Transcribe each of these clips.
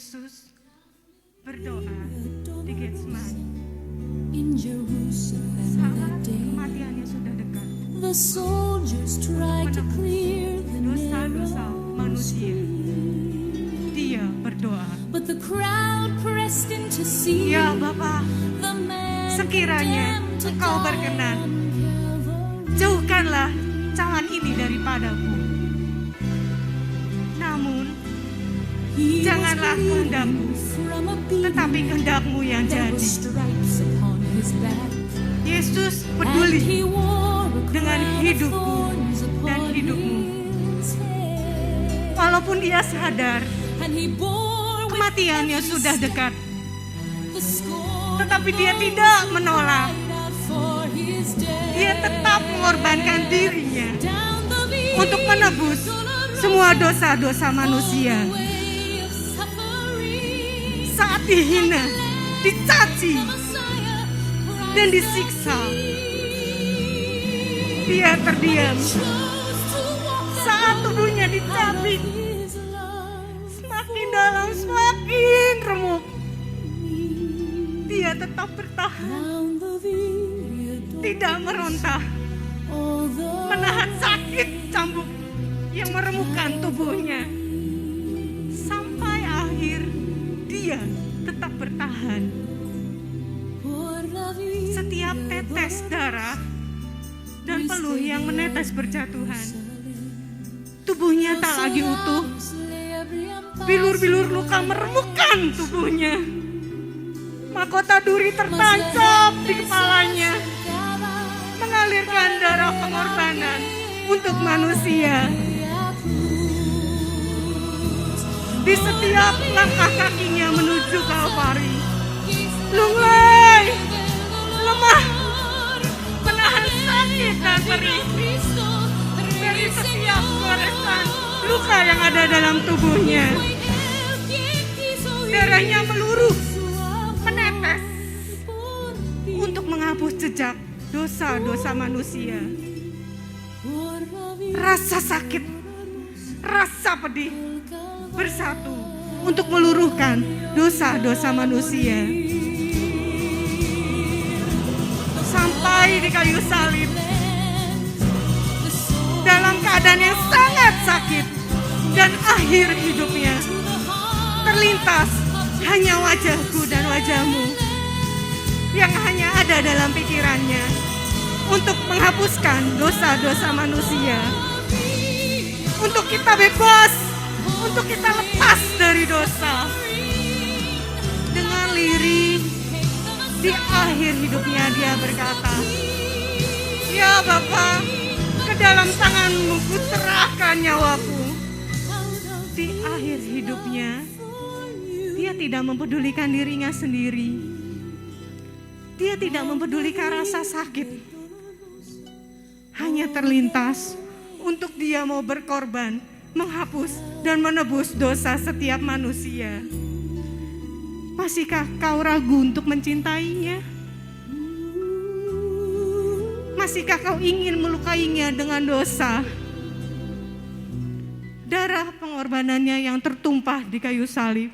Yesus berdoa di Getsemani. Saat kematiannya sudah dekat, The soldiers tried to clear the dosa-dosa manusia, dia berdoa. but the crowd pressed in to see Ya Bapa, the man sekiranya condemned to Engkau die berkenan, on Calvary. jauhkanlah cawan ini daripadaku. Namun He janganlah was bleeding kehendakku, from a beating. tetapi kehendak-Mu yang There were jadi. stripes upon his back, Yesus and peduli he wore a dengan crown of hidupku thorns dan upon hidupmu. his head. Walaupun dia sadar And he bore with kematiannya every sudah step dekat, the scorn tetapi of dia those tidak who menolak. cried out for his death. Dia tetap mengorbankan dirinya Down the untuk menebus semua dosa-dosa manusia. way of suffering, Saat dihina, dicaci, Messiah dan disiksa, dia terdiam. chose to walk Saat tubuhnya dicabik, his love. semakin dalam semakin remuk, dia tetap bertahan, Down the viaduct, tidak meronta, although menahan sakit cambuk yang meremukkan tubuhnya. Sampai akhir dia tetap bertahan. por la vida Setiap tetes darah dan peluh yang menetes berjatuhan, tubuhnya tak lagi utuh. Bilur-bilur luka meremukkan tubuhnya. Mahkota duri tertancap di kepalanya, mengalirkan darah pengorbanan untuk manusia. Di setiap langkah kakinya menuju Kalvari, lunglai, lemah, menahan sakit dan perih dari setiap goresan luka yang ada dalam tubuhnya. Darahnya meluruh, menetes untuk menghapus jejak dosa-dosa manusia. Rasa sakit, rasa pedih bersatu untuk meluruhkan dosa-dosa manusia. Sampai di kayu salib, dalam keadaan yang sangat sakit, dan akhir hidupnya terlintas hanya wajahku dan wajahmu yang hanya ada dalam pikirannya untuk menghapuskan dosa-dosa manusia, untuk kita bebas, untuk kita lepas dari dosa. Dengan lirih di akhir hidupnya dia berkata, "Ya Bapa, ke dalam tangan-Mu kuserahkan nyawaku." Di akhir hidupnya dia tidak mempedulikan dirinya sendiri. Dia tidak mempedulikan rasa sakit. Hanya terlintas untuk dia mau berkorban, menghapus dan menebus dosa setiap manusia. Masihkah kau ragu untuk mencintainya? Masihkah kau ingin melukainya dengan dosa? Darah pengorbanannya yang tertumpah di kayu salib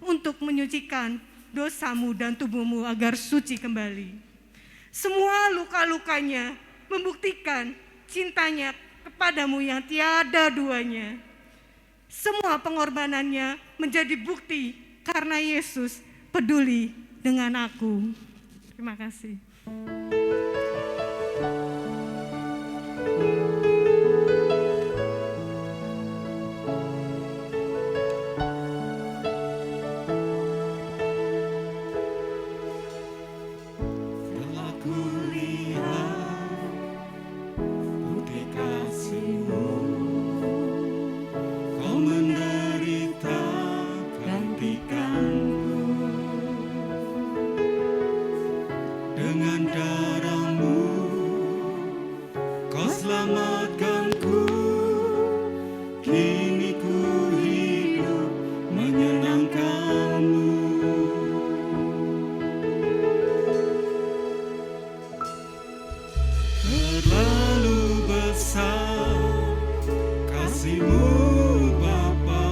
untuk menyucikan dosamu dan tubuhmu agar suci kembali. Semua luka-lukanya membuktikan cintanya kepadamu yang tiada duanya. Semua pengorbanannya menjadi bukti karena Yesus peduli dengan aku. Terima kasih. Dengan darah-Mu Kau selamatkanku. Kini ku hidup menyenangkan-Mu. Terlalu besar kasih-Mu Bapa,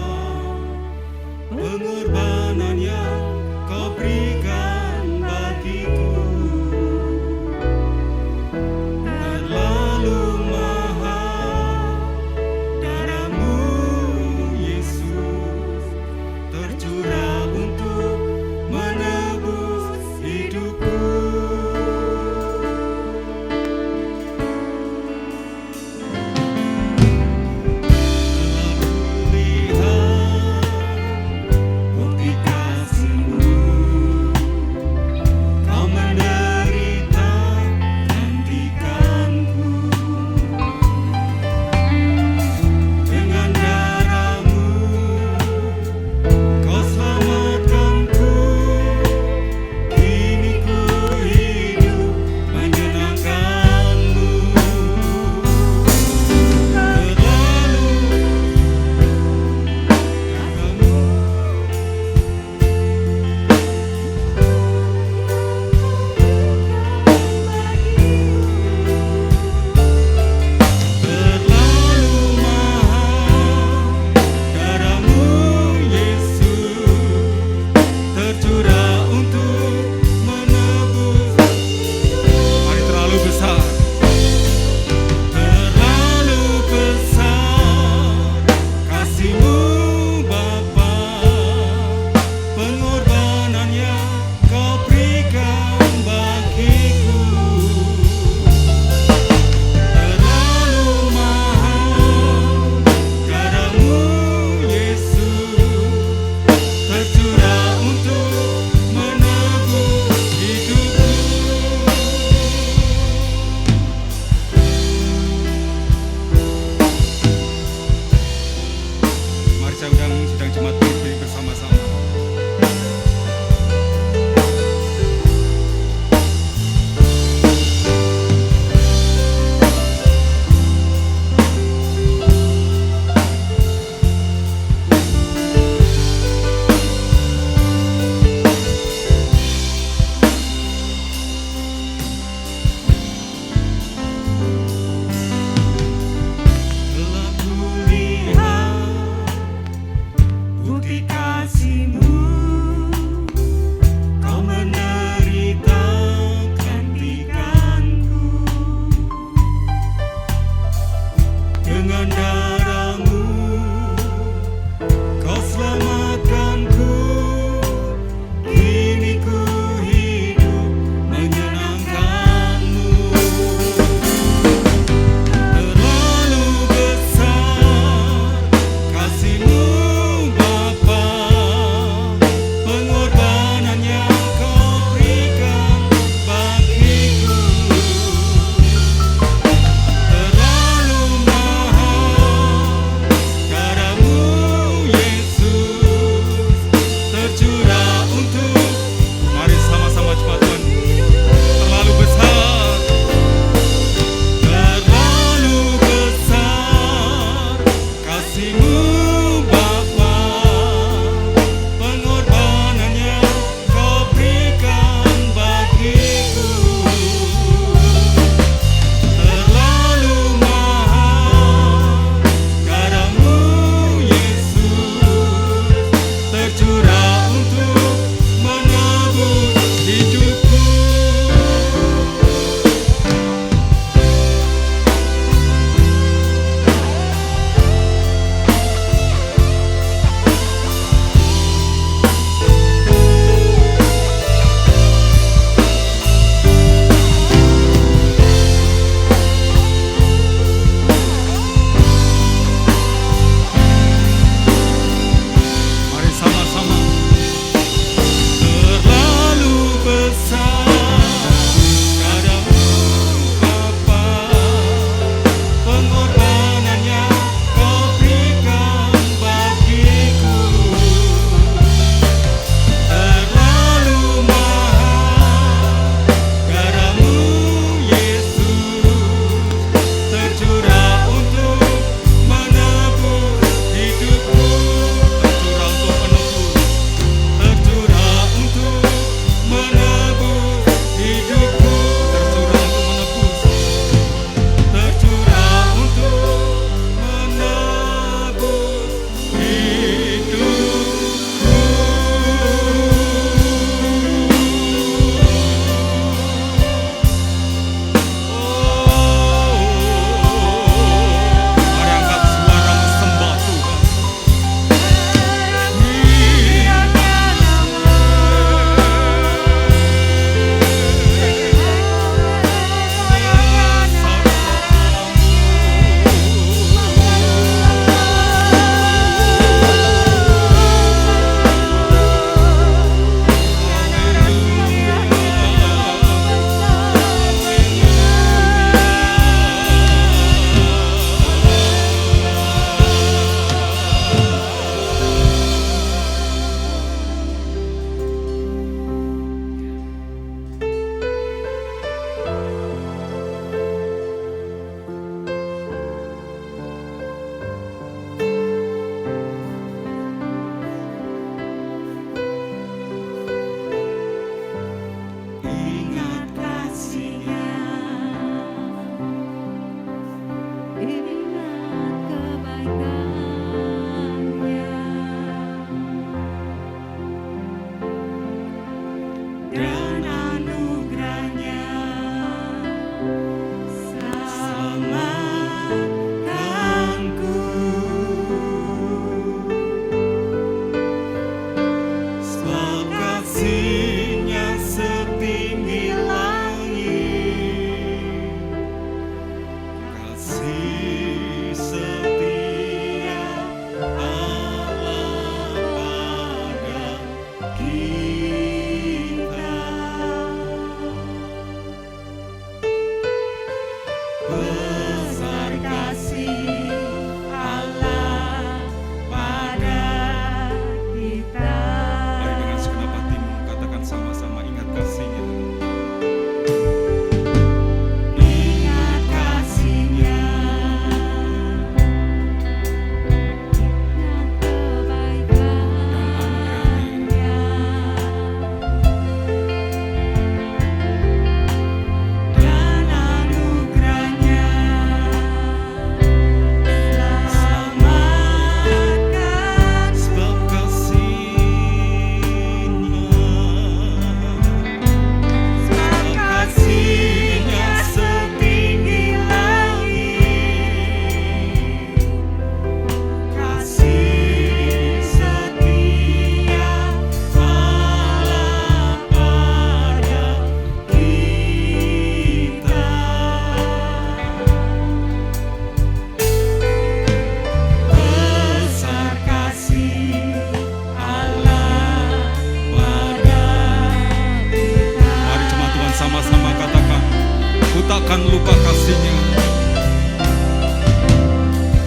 Ku takkan lupa kasih-Nya.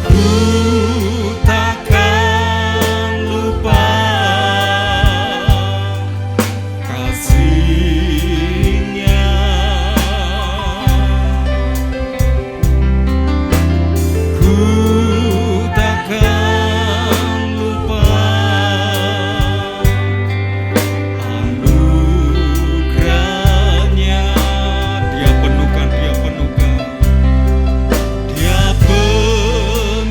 Ku takkan lupa kasih-Nya. Ku takkan lupa anugerah-Nya. Dia penuhkan, Dia penuhkan, Dia penuhkan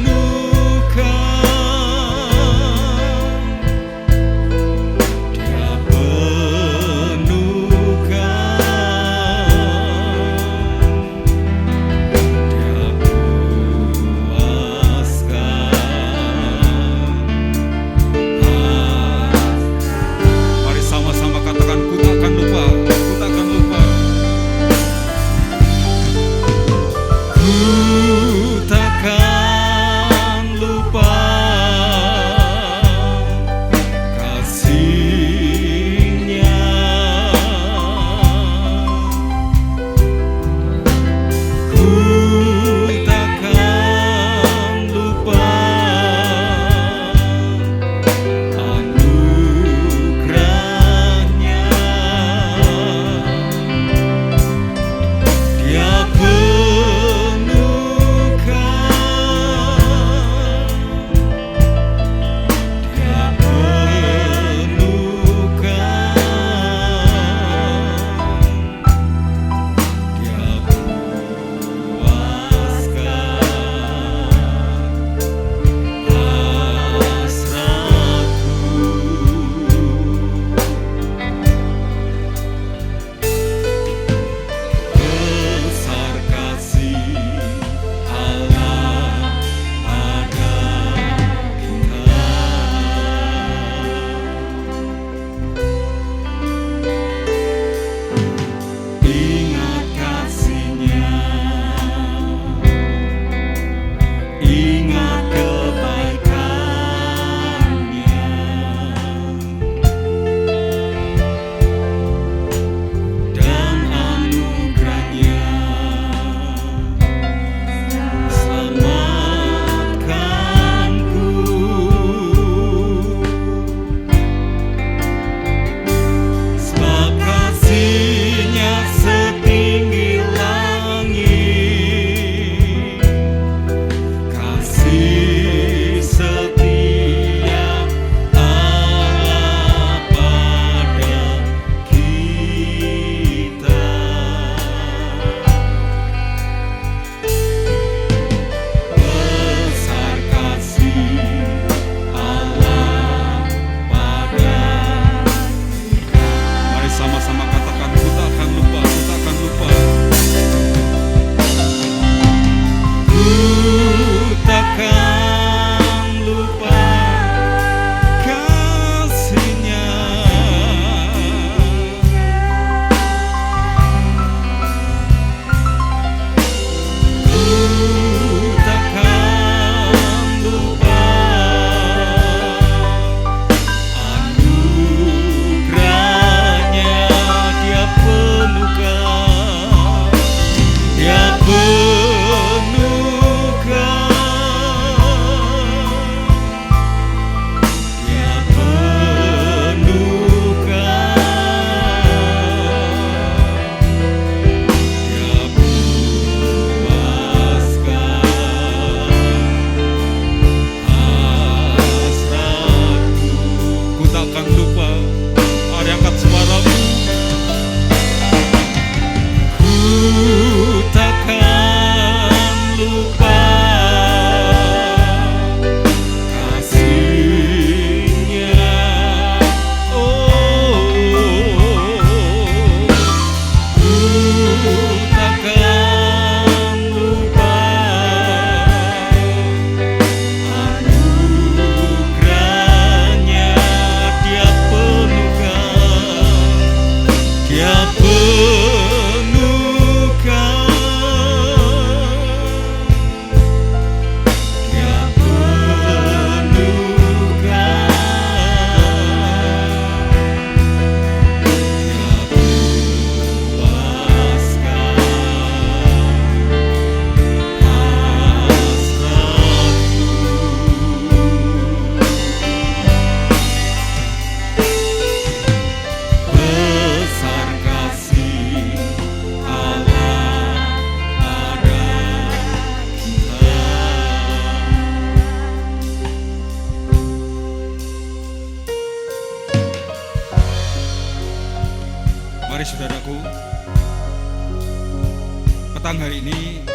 petang hari ini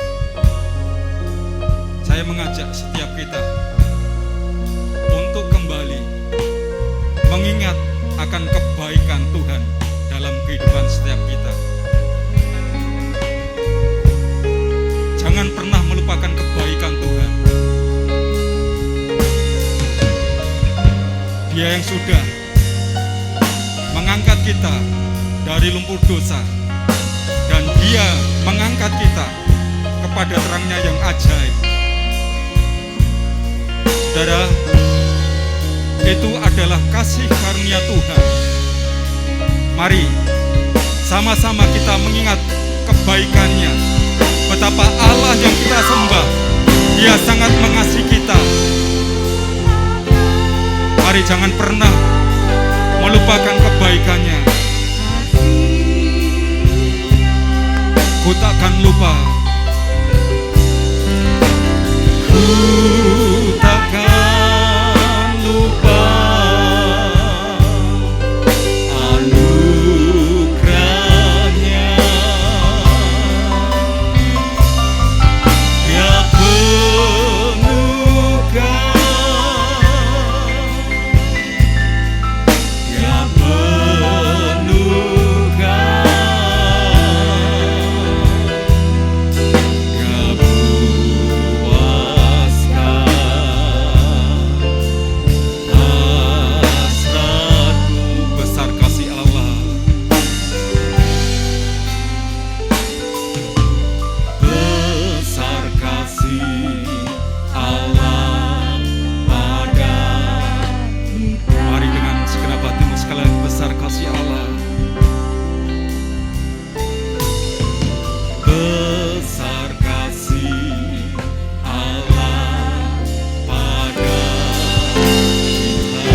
saya mengajak setiap kita untuk kembali mengingat akan kebaikan Tuhan dalam kehidupan setiap kita. Jangan pernah melupakan kebaikan Tuhan. Dia yang sudah mengangkat kita dari lumpur dosa, dan Dia mengangkat kita kepada terangnya yang ajaib. Saudara, itu adalah kasih karunia Tuhan. Mari sama-sama kita mengingat kebaikan-Nya, betapa Allah yang kita sembah, Dia sangat mengasihi kita. Mari jangan pernah melupakan kebaikan-Nya. Ku takkan lupa, ku takkan lupa anugerah-Nya. Dia penuhkan, Dia penuhkan, Dia puaskan hasratku. Besar kasih Allah, besar kasih Allah pada kita. Mari dengan segenap hatimu sekalian, besar kasih Allah, besar kasih Allah pada kita.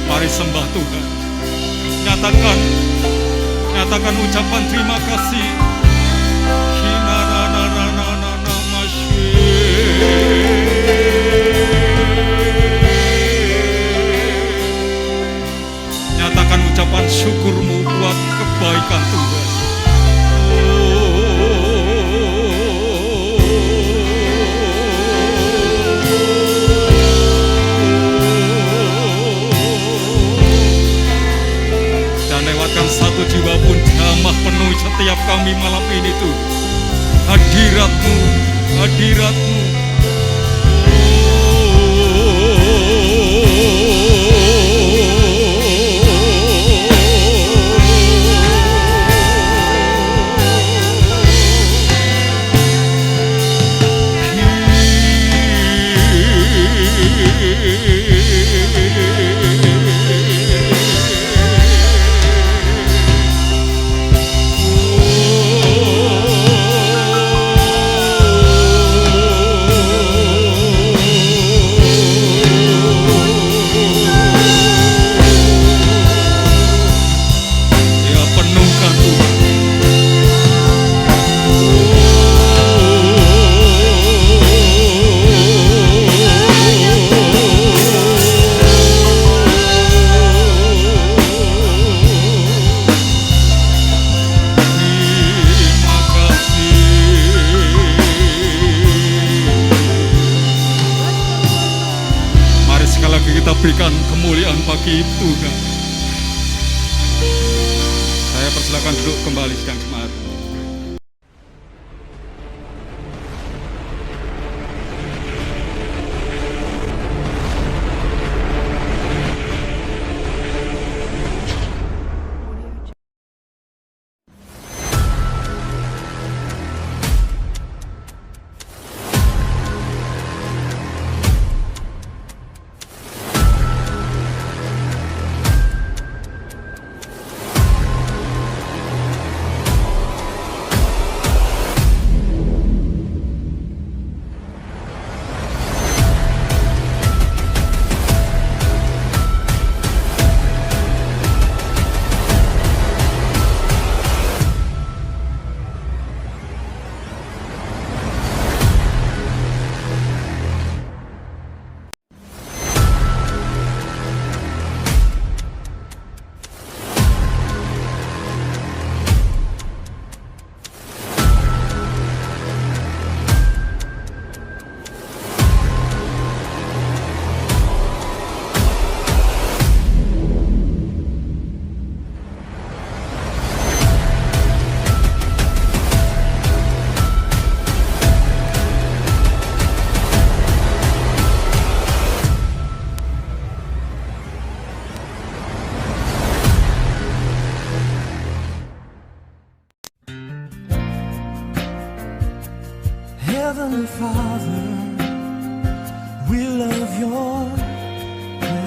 Mari sembah Tuhan, nyatakan ucapan terima kasih. Nyatakan ucapan syukurmu buat kebaikan Tuhan. Dan lewatkan satu jiwa pun jamah penuhi setiap kami malam ini Tuhan. Hadirat-Mu, hadirat-Mu. Kita berikan kemuliaan bagi Tuhan. Saya persilakan duduk kembali sidang jemaat.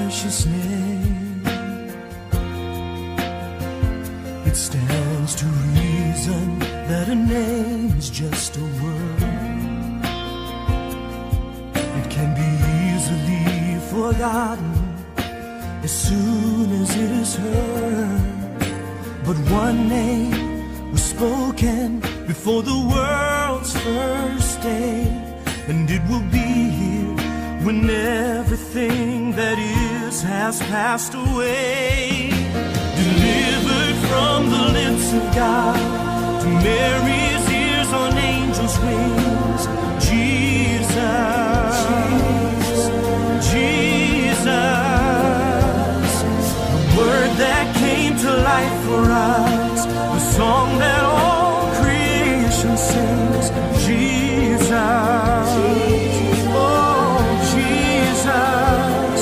precious name. It stands to reason that a name is just a word. It can be easily forgotten as soon as it is heard. But one name was spoken before the world's first day, and it will be here when everything that is has passed away. Delivered from the lips of God to Mary's ears on angels' wings, Jesus, Jesus, the word that came to life for us, the song that all creation sings, Jesus, oh Jesus,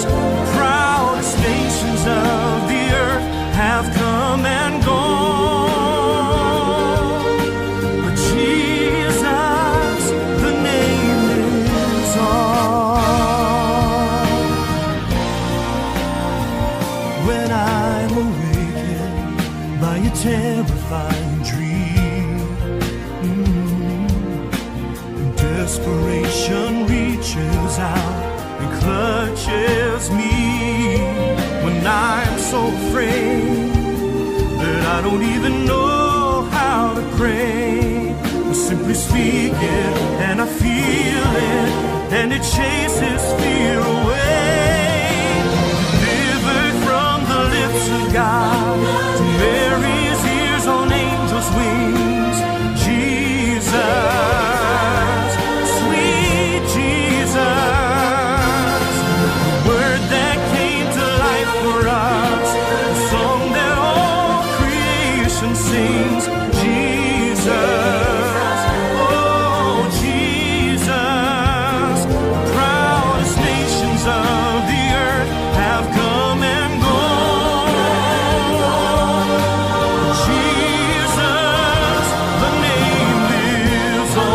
proudest nations of the earth have come and gone, but Jesus, the name lives on. When I'm awakened by a terrifying dream, and desperation reaches out and clutches me, when I'm so afraid that I don't even know how to pray, I simply speak it and I feel it, and it chases fear away. Delivered from the lips of God to Mary's ears on angels' wings, Jesus, sweet Jesus, the word that came to life for us, the song that all creation sings, Jesus, oh Jesus, the proudest nations of the earth have come and gone. Jesus, the name lives on.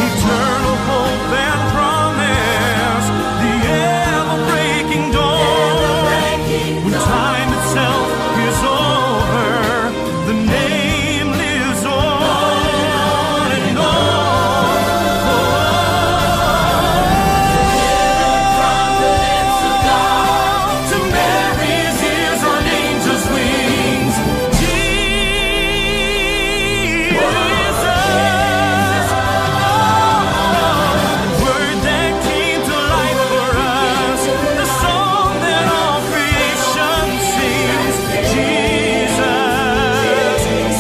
Eternal hope and promise, the ever-breaking dawn. When time itself is over, the name lives on and on. To Mary's ears on angels' wings, Jesus, word that came to life for us, the song that all creation sings, Jesus,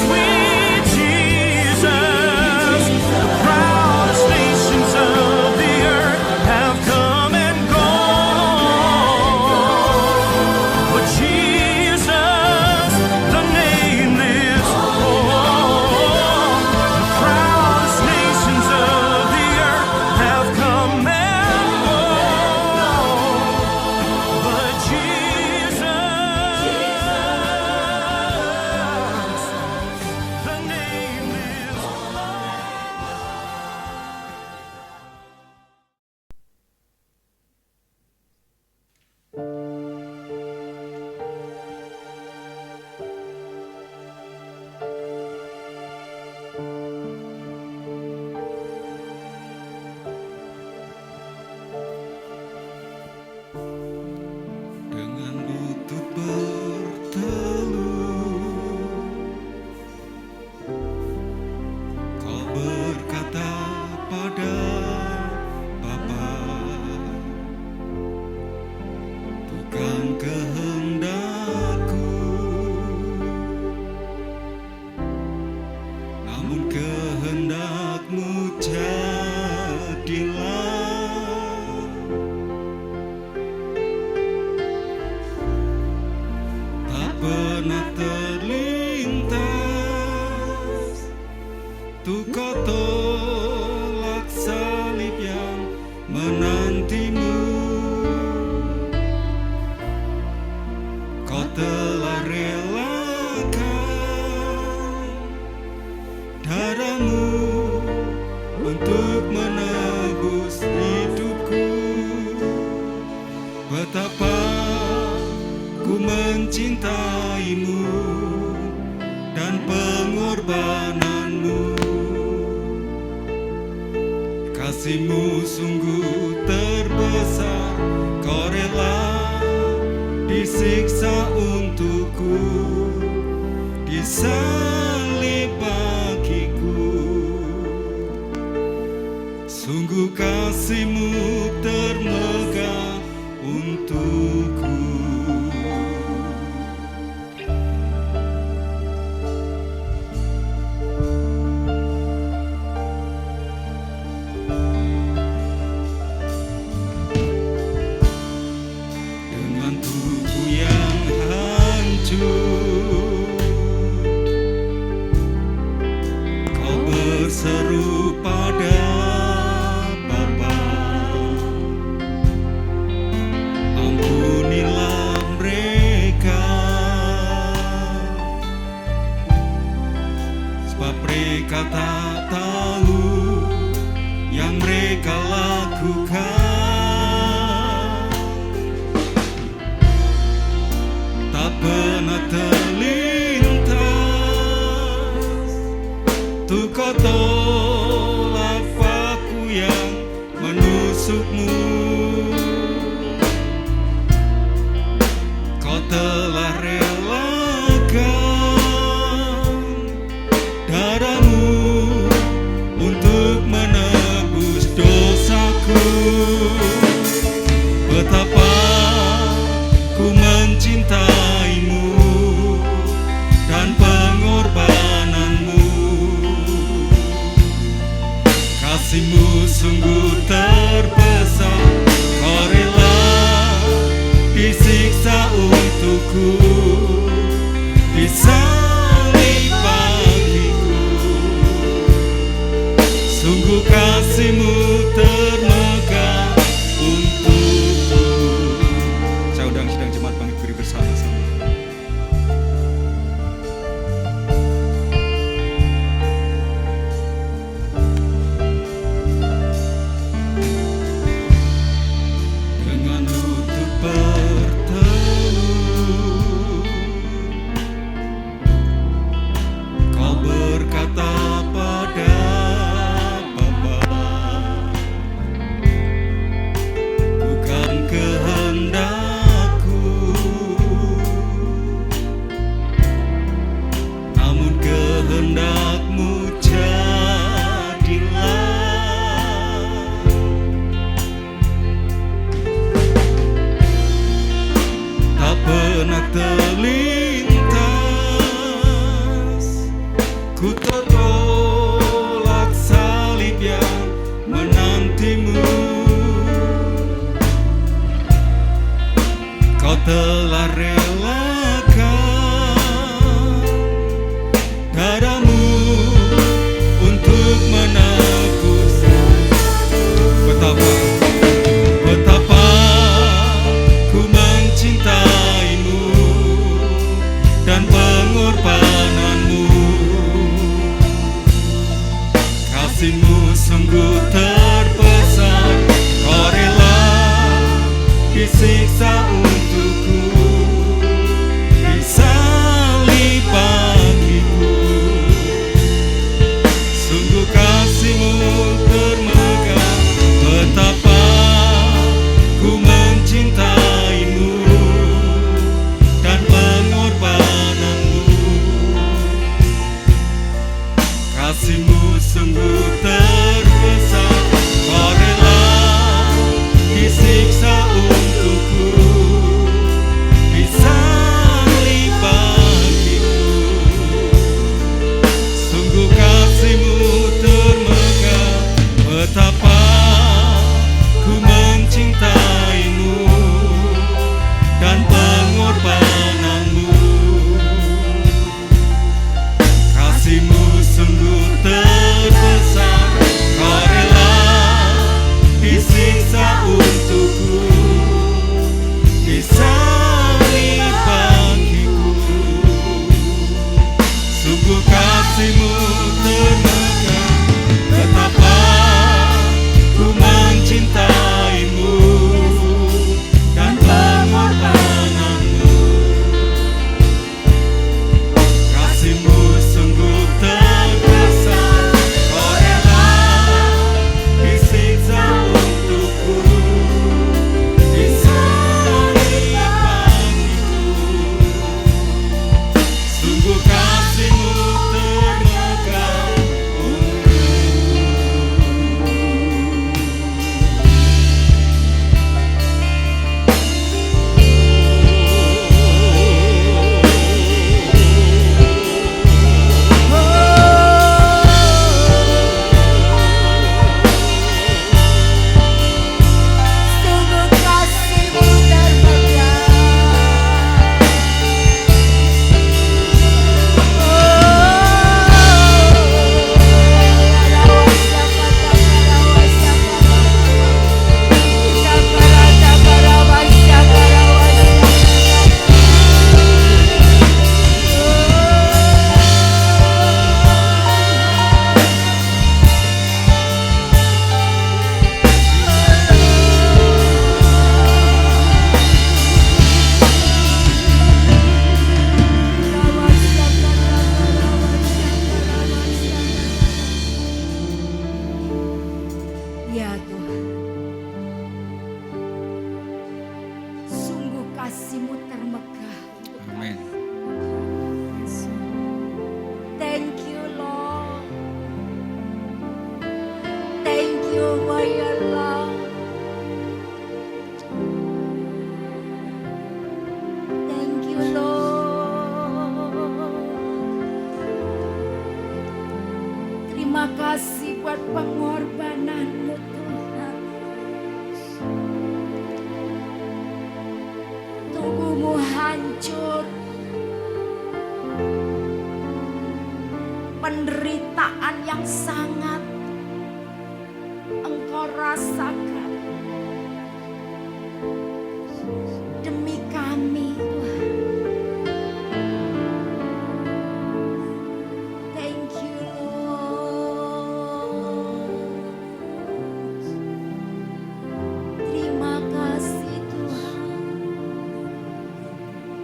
sweet Jesus, the proudest nations of the earth have come and gone, but Jesus, the name lives on. The proudest nations of the earth have come and gone, but Jesus, the name lives on. Dengan lutut berteluh, kau berkata pada Bapa, bukan kehendakku, namun kehendakmu jadilah. Tak pernah terlintas tuh kau tolak salib yang menantimu. Betapa ku mencintaimu dan pengorbananmu. Kasihmu sungguh terbesar, kau rela disiksa untukku, disalib bagiku. Sungguh kasihmu termegah untukku. Dengan tubuh yang hancur, kau berseru pada Bapa, ampunilah mereka, sebab mereka tak tahu yang mereka lakukan. Tak pernah terlintas tuh kau tolak aku yang menusukmu. Kau telah relakan darahmu untuk menebus dosaku. Betapa ku mencintaimu dan pengorbananmu. Kasihmu sungguh terbesar, kau rela disiksa untukku, disalib bagiku. Sungguh kasihmu termegah untukku. Saya undang sidang jemaat bangkit berdiri bersama-sama. Dengan lutut berteduh, kau berkata pada Bapa, bukan kehendakku, namun kehendakmu jadilah. Tak pernah terlintas ku tertolak salib yang menantimu. Kau telah relakan darahmu untuk menebus. Betapa ku mencintaimu dan pengorbananmu. Kasihmu sungguh terbesar, kau rela disiksa untukku, disalib bagiku. Sungguh kasihmu termegah, betapa ku mencintaimu dan pengorbananmu. Kasihmu sungguh terbesar, kau rela disiksa untukku, kasih-Mu termegah. Amin. Thank you, Lord. Thank you for your love. Thank you, Lord. Terima kasih buat pengorbanan-Mu, Tuhan. Tubuh-Mu hancur. Penderitaan yang sangat Engkau rasakan demi kami, Tuhan. Thank you, Lord. Terima kasih, Tuhan.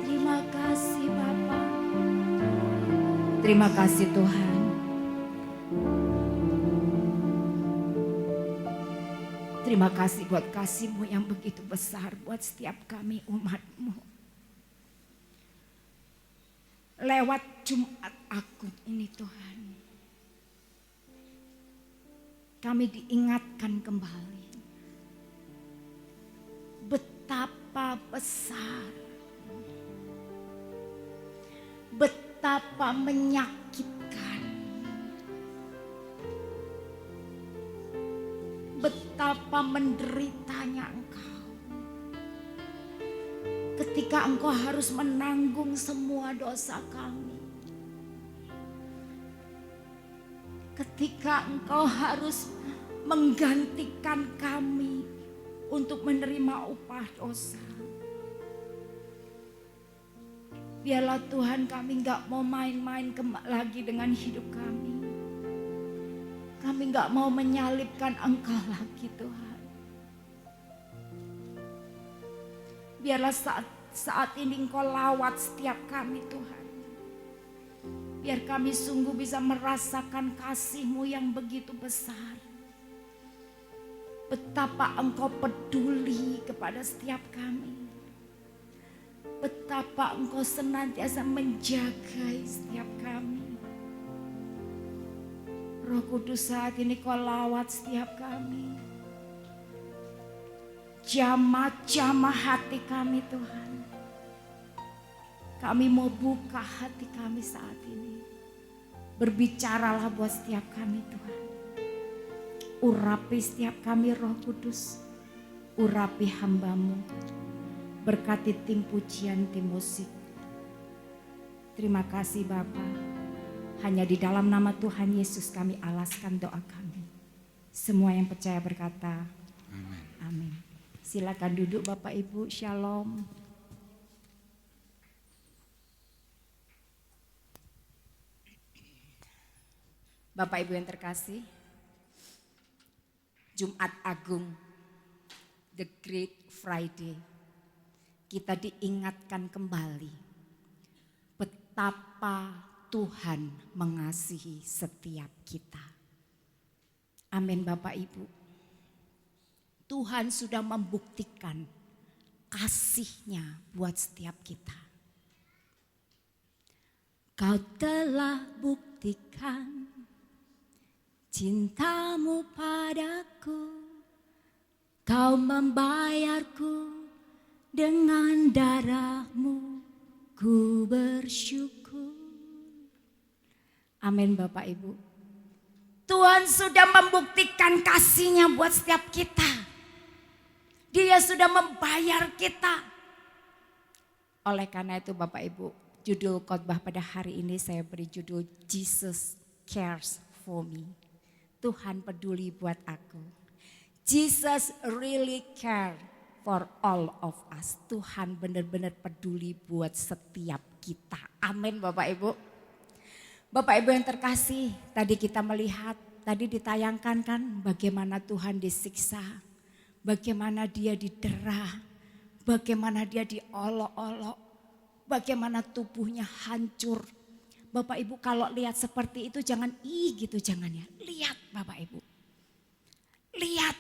Terima kasih, Bapa. Terima kasih, Tuhan. Terima kasih buat kasih-Mu yang begitu besar buat setiap kami umat-Mu. Lewat Jumat Agung ini, Tuhan, kami diingatkan kembali betapa besar, betapa menyakitkan, betapa menderitanya Engkau ketika Engkau harus menanggung semua dosa kami, ketika Engkau harus menggantikan kami untuk menerima upah dosa. Biarlah Tuhan, kami gak mau main-main lagi dengan hidup kami. Kami gak mau menyalibkan Engkau lagi, Tuhan. Biarlah saat ini Engkau lawat setiap kami, Tuhan. Biar kami sungguh bisa merasakan kasih-Mu yang begitu besar. Betapa Engkau peduli kepada setiap kami. Betapa Engkau senantiasa menjaga setiap kami. Roh Kudus, saat ini Kau lawat setiap kami. Jamah-jamah hati kami, Tuhan. Kami mau buka hati kami saat ini. Berbicaralah buat setiap kami, Tuhan. Urapi setiap kami, Roh Kudus. Urapi hamba-Mu. Berkati tim pujian, tim musik. Terima kasih Bapa. Hanya di dalam nama Tuhan Yesus kami alaskan doa kami. Semua yang percaya berkata, Amin. amin. Silakan duduk Bapak Ibu, shalom. Bapak Ibu yang terkasih, Jumat Agung, The Great Friday, kita diingatkan kembali betapa Tuhan mengasihi setiap kita. Amin Bapak Ibu. Tuhan sudah membuktikan kasih-Nya buat setiap kita. Kau telah buktikan cinta-Mu padaku. Kau membayarku dengan darah-Mu, ku bersyukur. Amin Bapak Ibu. Tuhan sudah membuktikan kasih-Nya buat setiap kita. Dia sudah membayar kita. Oleh karena itu Bapak Ibu, judul khotbah pada hari ini saya beri judul Jesus Cares for Me. Tuhan peduli buat aku. Jesus really care for all of us. Tuhan benar-benar peduli buat setiap kita. Amin Bapak Ibu. Bapak Ibu yang terkasih, tadi kita melihat, tadi ditayangkan kan bagaimana Tuhan disiksa, bagaimana Dia didera, bagaimana Dia diolok-olok, bagaimana tubuhnya hancur. Bapak Ibu kalau lihat seperti itu jangan gitu jangan ya. Lihat Bapak Ibu. Lihat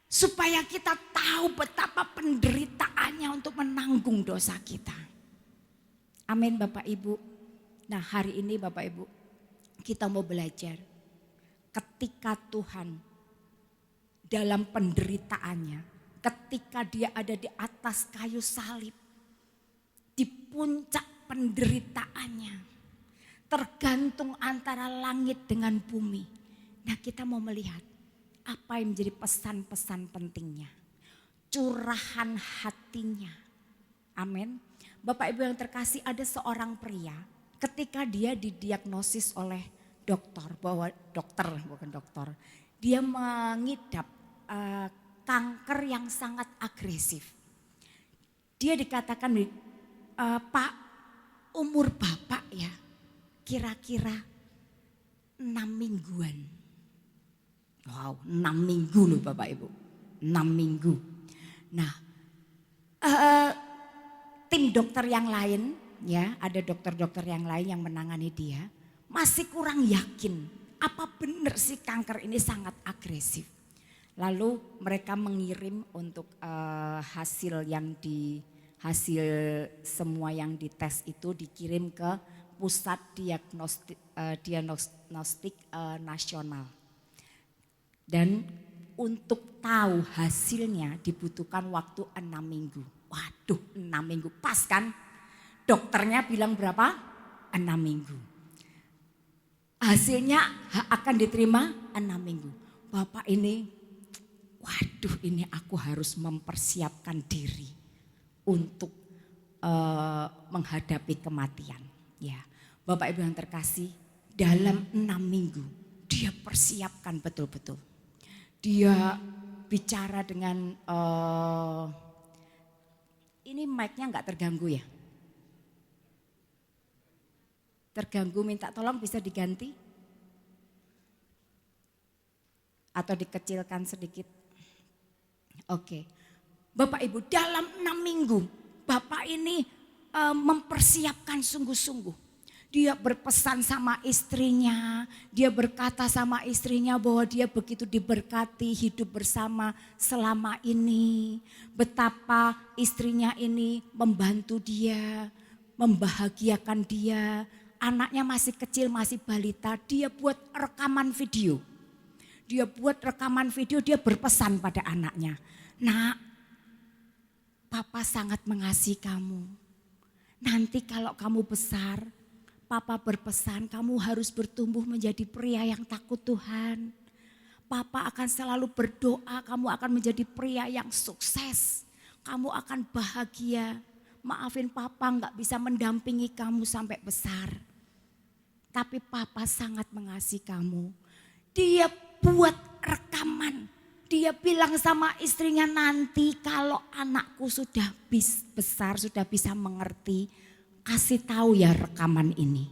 supaya kita tahu betapa penderitaannya untuk untuk menanggung dosa kita. Amin Bapak Ibu. Nah hari ini Bapak Ibu kita mau belajar ketika Tuhan dalam penderitaannya, ketika dia ada di atas kayu salib, di puncak penderitaannya, tergantung antara langit dengan bumi. Nah kita mau melihat apa yang menjadi pesan-pesan pentingnya, curahan hatinya. Amin. Bapak Ibu yang terkasih, ada seorang pria ketika dia didiagnosis oleh dokter, bahwa dia mengidap kanker yang sangat agresif. Dia dikatakan, Pak, umur Bapak ya kira-kira 6 mingguan. Wow, 6 minggu loh Bapak Ibu, 6 minggu. Nah, tim dokter yang lain, ya ada dokter-dokter yang lain yang menangani dia, masih kurang yakin apa benar sih kanker ini sangat agresif. Lalu mereka mengirim untuk hasil semua yang dites itu dikirim ke pusat diagnostik nasional. Dan untuk tahu hasilnya dibutuhkan waktu 6 minggu. Waduh 6 minggu pas kan? Dokternya bilang berapa? 6 minggu. Hasilnya akan diterima 6 minggu. Bapak ini, waduh ini aku harus mempersiapkan diri untuk menghadapi kematian. Ya, Bapak Ibu yang terkasih, dalam 6 minggu dia persiapkan betul-betul. Dia bicara dengan, ini mic-nya nggak terganggu ya? Terganggu, minta tolong bisa diganti? Atau dikecilkan sedikit? Oke. Bapak Ibu dalam 6 minggu Bapak ini mempersiapkan sungguh-sungguh. Dia berpesan sama istrinya, dia berkata sama istrinya bahwa dia begitu diberkati hidup bersama selama ini. Betapa istrinya ini membantu dia, membahagiakan dia. Anaknya masih kecil, masih balita, dia buat rekaman video. Dia buat rekaman video, dia berpesan pada anaknya. Nak, Papa sangat mengasihi kamu. Nanti kalau kamu besar, Papa berpesan kamu harus bertumbuh menjadi pria yang takut Tuhan. Papa akan selalu berdoa kamu akan menjadi pria yang sukses. Kamu akan bahagia. Maafin Papa gak bisa mendampingi kamu sampai besar. Tapi Papa sangat mengasihi kamu. Dia buat rekaman. Dia bilang sama istrinya, nanti kalau anakku sudah besar, sudah bisa mengerti, kasih tahu ya rekaman ini.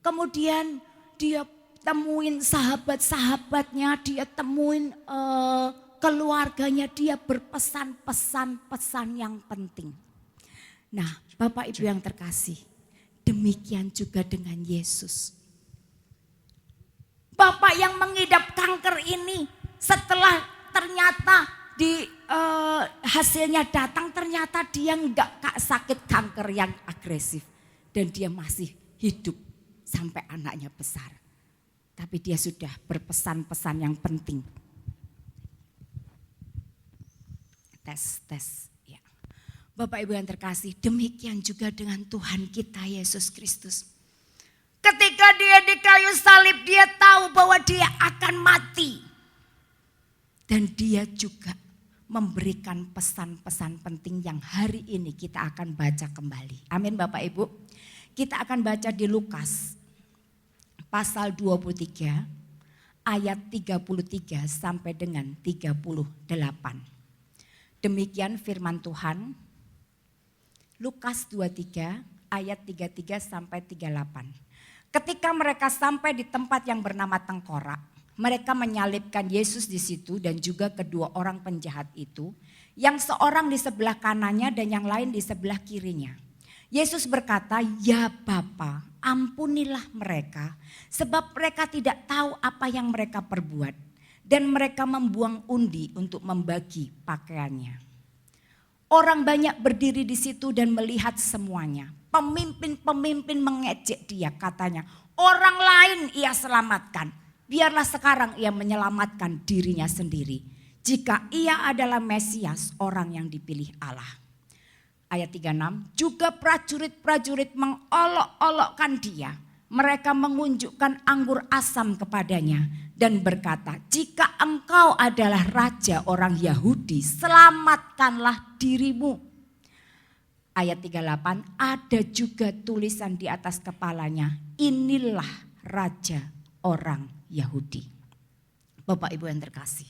Kemudian dia temuin sahabat-sahabatnya, dia temuin keluarganya, dia berpesan pesan-pesan yang penting. Nah, Bapak Ibu yang terkasih, demikian juga dengan Yesus. Bapak yang mengidap kanker ini, setelah ternyata hasilnya datang, ternyata dia enggak sakit kanker yang agresif. Dan dia masih hidup sampai anaknya besar. Tapi dia sudah berpesan-pesan yang penting. Tes. Ya. Bapak Ibu yang terkasih, demikian juga dengan Tuhan kita Yesus Kristus. Ketika dia di kayu salib, dia tahu bahwa dia akan mati. Dan dia juga memberikan pesan-pesan penting yang hari ini kita akan baca kembali. Amin Bapak Ibu. Kita akan baca di Lukas pasal 23 ayat 33 sampai dengan 38. Demikian firman Tuhan. Lukas 23 ayat 33 sampai 38. Ketika mereka sampai di tempat yang bernama Tengkorak, mereka menyalibkan Yesus di situ dan juga kedua orang penjahat itu, yang seorang di sebelah kanannya dan yang lain di sebelah kirinya. Yesus berkata, "Ya Bapa, ampunilah mereka, sebab mereka tidak tahu apa yang mereka perbuat." Dan mereka membuang undi untuk membagi pakaiannya. Orang banyak berdiri di situ dan melihat semuanya. Pemimpin-pemimpin mengejek dia, katanya, orang lain ia selamatkan. Biarlah sekarang ia menyelamatkan dirinya sendiri. Jika ia adalah Mesias, orang yang dipilih Allah. Ayat 36, juga prajurit-prajurit mengolok-olokkan dia. Mereka mengunjukkan anggur asam kepadanya dan berkata, jika engkau adalah raja orang Yahudi, selamatkanlah dirimu. Ayat 38, ada juga tulisan di atas kepalanya, inilah raja orang Yahudi. Bapak Ibu yang terkasih,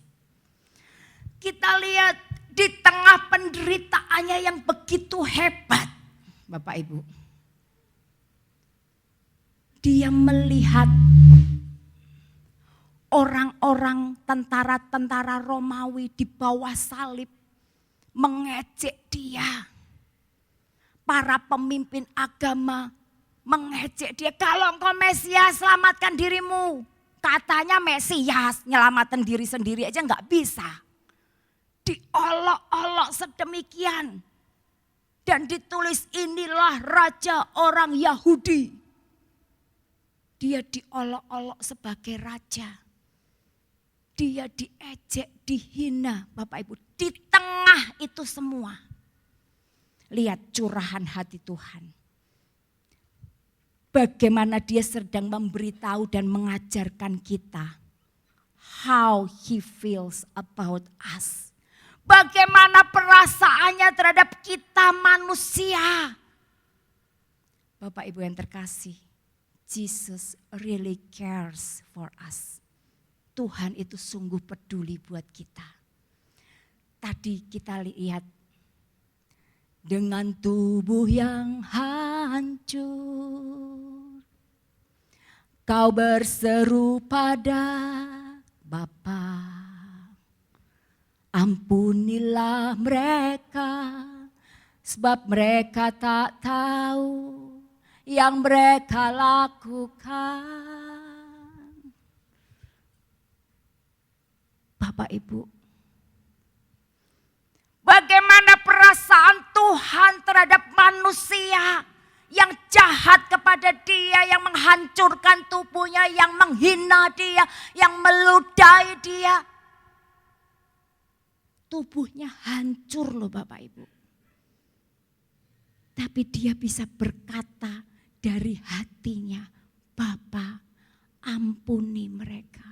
kita lihat di tengah penderitaannya yang begitu hebat, Bapak Ibu, dia melihat orang-orang tentara-tentara Romawi di bawah salib mengejek dia. Para pemimpin agama mengejek dia. Kalau engkau Mesias, selamatkan dirimu. Katanya Mesias, nyelamatkan diri sendiri aja nggak bisa. Diolok-olok sedemikian. Dan ditulis inilah raja orang Yahudi. Dia diolok-olok sebagai raja. Dia diejek, dihina, Bapak Ibu. Di tengah itu semua. Lihat curahan hati Tuhan. Bagaimana dia sedang memberitahu dan mengajarkan kita. How he feels about us. Bagaimana perasaannya terhadap kita manusia. Bapak Ibu yang terkasih. Jesus really cares for us. Tuhan itu sungguh peduli buat kita. Tadi kita lihat dengan tubuh yang hancur, kau berseru pada Bapa, ampunilah mereka, sebab mereka tak tahu yang mereka lakukan. Bapak Ibu, bagaimana perasaan Tuhan terhadap manusia yang jahat kepada dia, yang menghancurkan tubuhnya, yang menghina dia, yang meludahi dia. Tubuhnya hancur loh Bapak Ibu. Tapi dia bisa berkata dari hatinya, Bapa, ampuni mereka.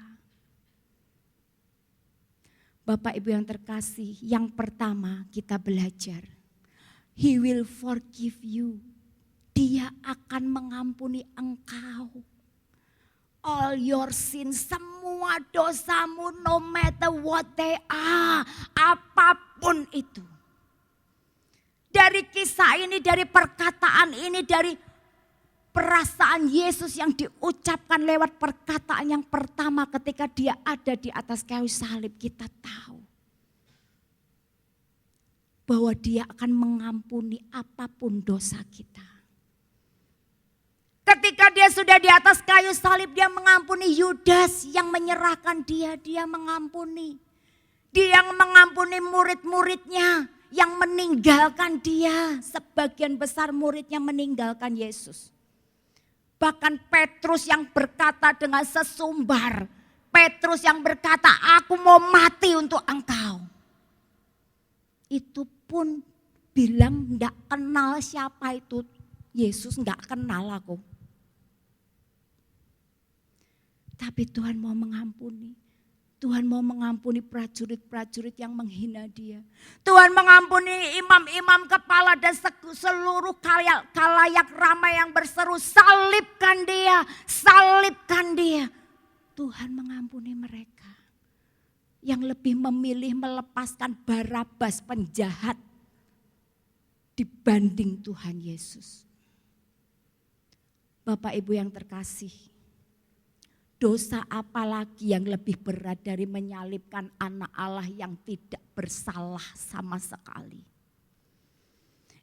Bapak Ibu yang terkasih, yang pertama kita belajar, He will forgive you. Dia akan mengampuni engkau. All your sins, semua dosamu, no matter what they are, apapun itu. Dari kisah ini, dari perkataan ini, dari perasaan Yesus yang diucapkan lewat perkataan yang pertama ketika dia ada di atas kayu salib, kita tahu bahwa dia akan mengampuni apapun dosa kita. Ketika dia sudah di atas kayu salib, dia mengampuni Yudas yang menyerahkan dia, dia mengampuni. Dia yang mengampuni murid-muridnya yang meninggalkan dia. Sebagian besar muridnya meninggalkan Yesus. Bahkan Petrus yang berkata dengan sesumbar. Petrus yang berkata, aku mau mati untuk engkau. Itu pun bilang enggak kenal siapa itu. Yesus enggak kenal aku. Tapi Tuhan mau mengampuni. Tuhan mau mengampuni prajurit-prajurit yang menghina dia. Tuhan mengampuni imam-imam kepala dan seluruh khalayak ramai yang berseru, salibkan dia, salibkan dia. Tuhan mengampuni mereka. Yang lebih memilih melepaskan Barabas penjahat dibanding Tuhan Yesus. Bapak Ibu yang terkasih, dosa apa lagi yang lebih berat dari menyalibkan anak Allah yang tidak bersalah sama sekali.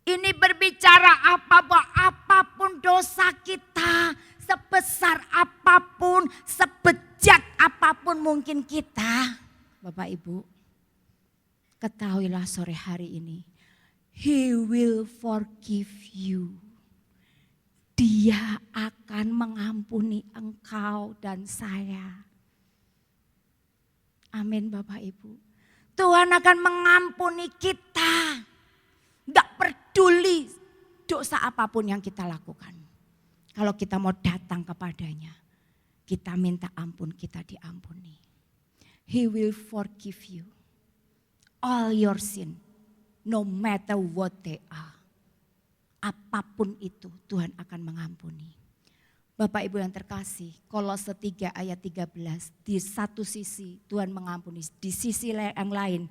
Ini berbicara bahwa apapun dosa kita, sebesar apapun, sebejat apapun mungkin kita. Bapak Ibu, ketahuilah sore hari ini, He will forgive you. Dia akan mengampuni engkau dan saya. Amin Bapak Ibu. Tuhan akan mengampuni kita. Gak peduli dosa apapun yang kita lakukan. Kalau kita mau datang kepadanya, kita minta ampun, kita diampuni. He will forgive you all your sin, no matter what they are. Apapun itu Tuhan akan mengampuni. Bapak Ibu yang terkasih, Kolose 3 ayat 13, di satu sisi Tuhan mengampuni, di sisi yang lain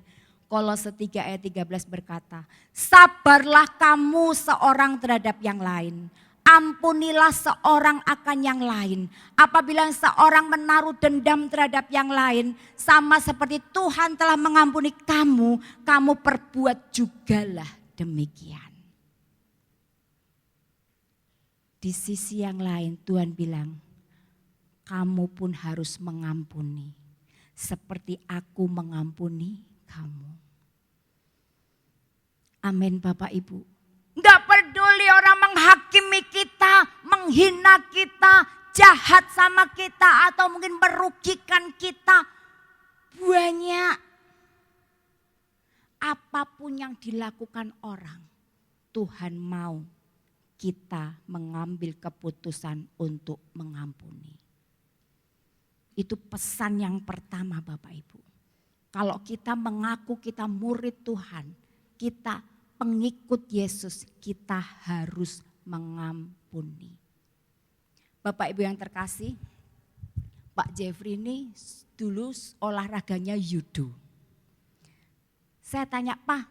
Kolose 3 ayat 13 berkata, sabarlah kamu seorang terhadap yang lain. Ampunilah seorang akan yang lain. Apabila seorang menaruh dendam terhadap yang lain, sama seperti Tuhan telah mengampuni kamu, kamu perbuat jugalah demikian. Di sisi yang lain Tuhan bilang, kamu pun harus mengampuni, seperti aku mengampuni kamu. Amin Bapak Ibu. Enggak peduli orang menghakimi kita, menghina kita, jahat sama kita atau mungkin merugikan kita. Banyak. Apapun yang dilakukan orang, Tuhan mau kita mengambil keputusan untuk mengampuni. Itu pesan yang pertama Bapak Ibu. Kalau kita mengaku kita murid Tuhan, kita pengikut Yesus, kita harus mengampuni. Bapak Ibu yang terkasih, Pak Jeffrey ini dulu olahraganya judo. Saya tanya, Pak,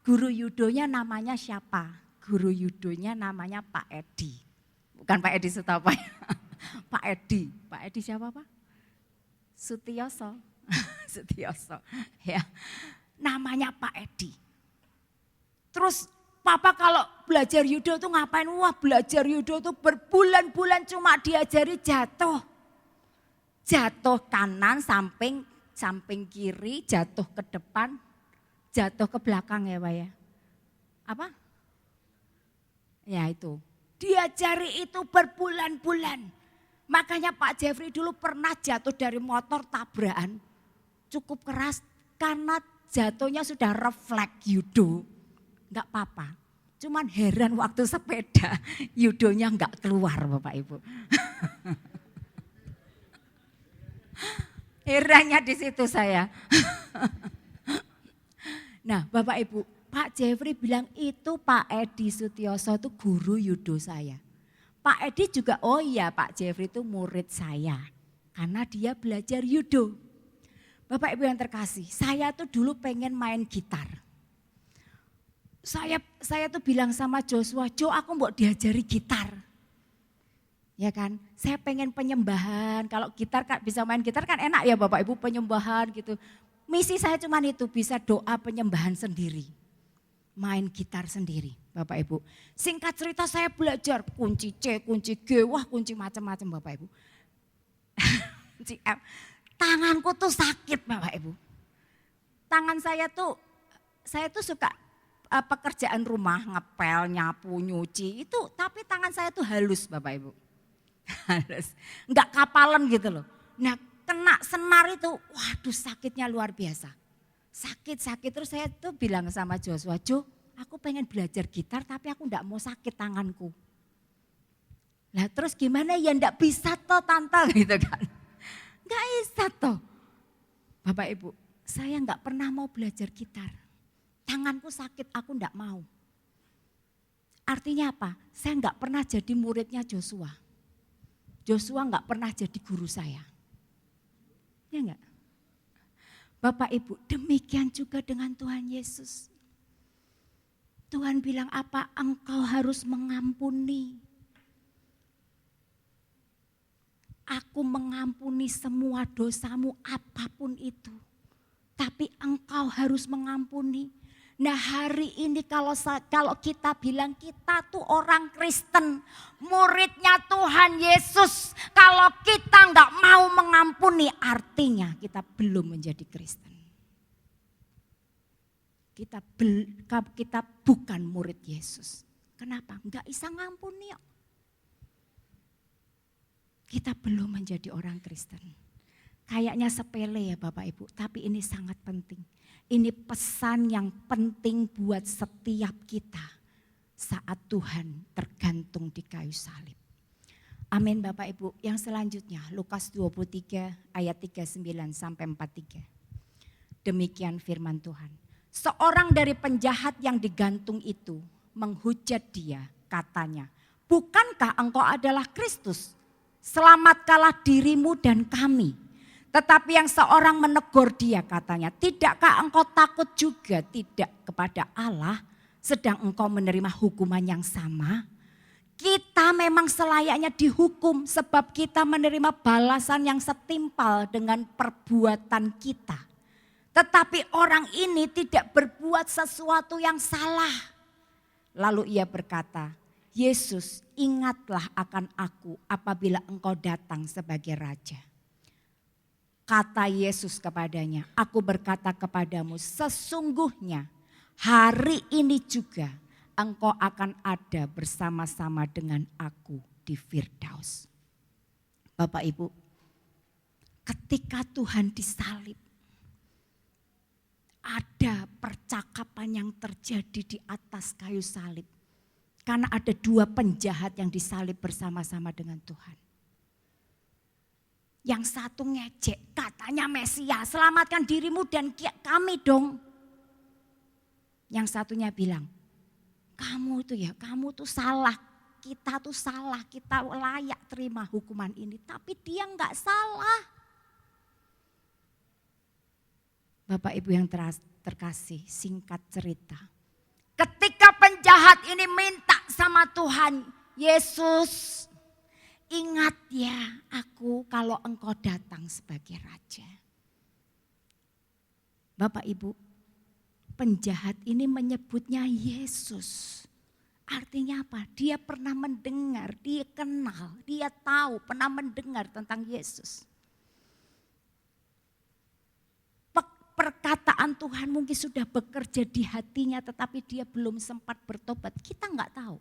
guru judonya namanya siapa? Guru judonya namanya Pak Edi. Bukan Pak Edi Sutapaya, Pak Edi. Pak Edi siapa Pak? Sutioso. Sutioso, ya. Namanya Pak Edi. Terus Papa kalau belajar judo tuh ngapain? Wah, belajar judo tuh berbulan-bulan cuma diajari jatuh. Jatuh kanan samping kiri, jatuh ke depan, jatuh ke belakang ya Pak ya. Apa? Ya itu. Diajari itu berbulan-bulan. Makanya Pak Jeffrey dulu pernah jatuh dari motor tabrakan. Cukup keras karena jatuhnya sudah refleks judo. Enggak apa-apa, cuman heran waktu sepeda judonya enggak keluar Bapak Ibu. Herannya di situ saya. Nah Bapak Ibu, Pak Jeffrey bilang itu Pak Edi Sutioso itu guru judo saya. Pak Edi juga, oh iya Pak Jeffrey itu murid saya karena dia belajar judo. Bapak Ibu yang terkasih, saya tuh dulu pengen main gitar. Saya tuh bilang sama Joshua, Jo aku mau diajari gitar. Ya kan, saya pengen penyembahan, kalau gitar kan bisa main gitar kan enak ya Bapak Ibu penyembahan gitu. Misi saya cuma itu, bisa doa penyembahan sendiri. Main gitar sendiri Bapak Ibu. Singkat cerita saya belajar kunci C, kunci G, wah kunci macam-macam Bapak Ibu. Kunci F. Tanganku tuh sakit Bapak Ibu. Tangan saya tuh suka pekerjaan rumah, ngepel, nyapu, nyuci itu, tapi tangan saya tuh halus Bapak Ibu. Halus, enggak kapalan gitu loh. Nah kena senar itu, waduh sakitnya luar biasa. Sakit, terus saya tuh bilang sama Joshua, Jo aku pengen belajar gitar tapi aku enggak mau sakit tanganku. Lah terus gimana ya enggak bisa toh tante gitu kan. Enggak bisa toh. Bapak Ibu, saya enggak pernah mau belajar gitar. Tanganku sakit, aku enggak mau. Artinya apa? Saya enggak pernah jadi muridnya Joshua. Joshua enggak pernah jadi guru saya. Ya enggak? Bapak Ibu, demikian juga dengan Tuhan Yesus. Tuhan bilang apa? Engkau harus mengampuni. Aku mengampuni semua dosamu apapun itu. Tapi engkau harus mengampuni. Nah hari ini kalau kita bilang kita tuh orang Kristen, muridnya Tuhan Yesus. Kalau kita nggak mau mengampuni artinya kita belum menjadi Kristen. kita bukan murid Yesus. Kenapa? Enggak bisa ngampuni kok. Kita belum menjadi orang Kristen. Kayaknya sepele ya Bapak Ibu, tapi ini sangat penting. Ini pesan yang penting buat setiap kita saat Tuhan tergantung di kayu salib. Amin Bapak Ibu. Yang selanjutnya Lukas 23 ayat 39 sampai 43. Demikian firman Tuhan. Seorang dari penjahat yang digantung itu menghujat dia, katanya, "Bukankah engkau adalah Kristus? Selamatkanlah dirimu dan kami." Tetapi yang seorang menegur dia, katanya, "Tidakkah engkau takut juga tidak kepada Allah, sedang engkau menerima hukuman yang sama?" Kita memang selayaknya dihukum sebab kita menerima balasan yang setimpal dengan perbuatan kita. Tetapi orang ini tidak berbuat sesuatu yang salah. Lalu ia berkata, "Yesus, ingatlah akan aku apabila engkau datang sebagai raja." Kata Yesus kepadanya, "Aku berkata kepadamu, sesungguhnya hari ini juga engkau akan ada bersama-sama dengan aku di Firdaus." Bapak Ibu, ketika Tuhan disalib, ada percakapan yang terjadi di atas kayu salib. Karena ada dua penjahat yang disalib bersama-sama dengan Tuhan. Yang satu ngejek, katanya Mesias, "Selamatkan dirimu dan kami dong." Yang satunya bilang, "Kamu tuh salah, kita tuh salah, kita layak terima hukuman ini." Tapi dia enggak salah. Bapak Ibu yang terkasih, singkat cerita. Ketika penjahat ini minta sama Tuhan, "Yesus, ingat ya aku kalau engkau datang sebagai raja." Bapak Ibu, penjahat ini menyebutnya Yesus. Artinya apa? Dia pernah mendengar, dia kenal, dia tahu, pernah mendengar tentang Yesus. Perkataan Tuhan mungkin sudah bekerja di hatinya tetapi dia belum sempat bertobat. Kita enggak tahu.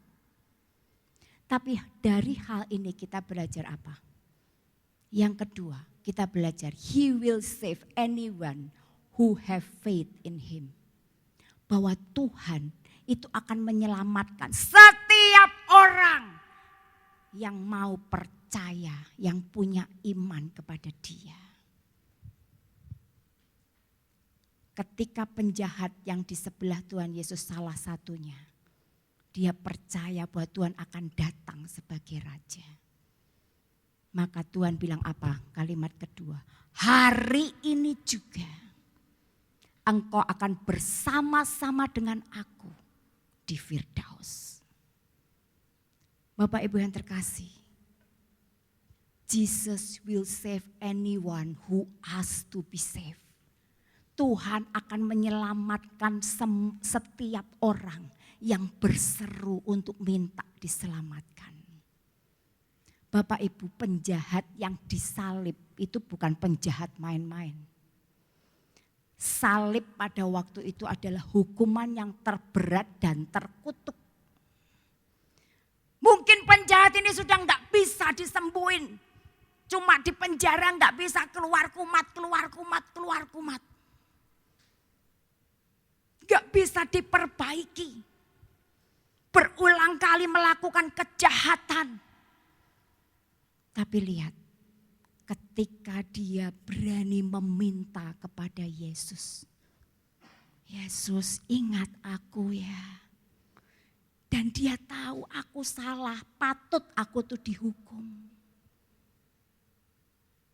Tapi dari hal ini kita belajar apa? Yang kedua, kita belajar He will save anyone who have faith in Him. Bahwa Tuhan itu akan menyelamatkan setiap orang yang mau percaya, yang punya iman kepada Dia. Ketika penjahat yang di sebelah Tuhan Yesus salah satunya, dia percaya bahwa Tuhan akan datang sebagai raja. Maka Tuhan bilang apa? Kalimat kedua, "Hari ini juga engkau akan bersama-sama dengan aku di Firdaus." Bapak Ibu yang terkasih, Jesus will save anyone who asks to be saved. Tuhan akan menyelamatkan setiap orang yang berseru untuk minta diselamatkan. Bapak Ibu, penjahat yang disalib itu bukan penjahat main-main. Salib pada waktu itu adalah hukuman yang terberat dan terkutuk. Mungkin penjahat ini sudah enggak bisa disembuhin. Cuma di penjara enggak bisa keluar kumat. Gak bisa diperbaiki. Berulang kali melakukan kejahatan. Tapi lihat, ketika dia berani meminta kepada Yesus. "Yesus, ingat aku ya." Dan dia tahu aku salah, patut aku tuh dihukum.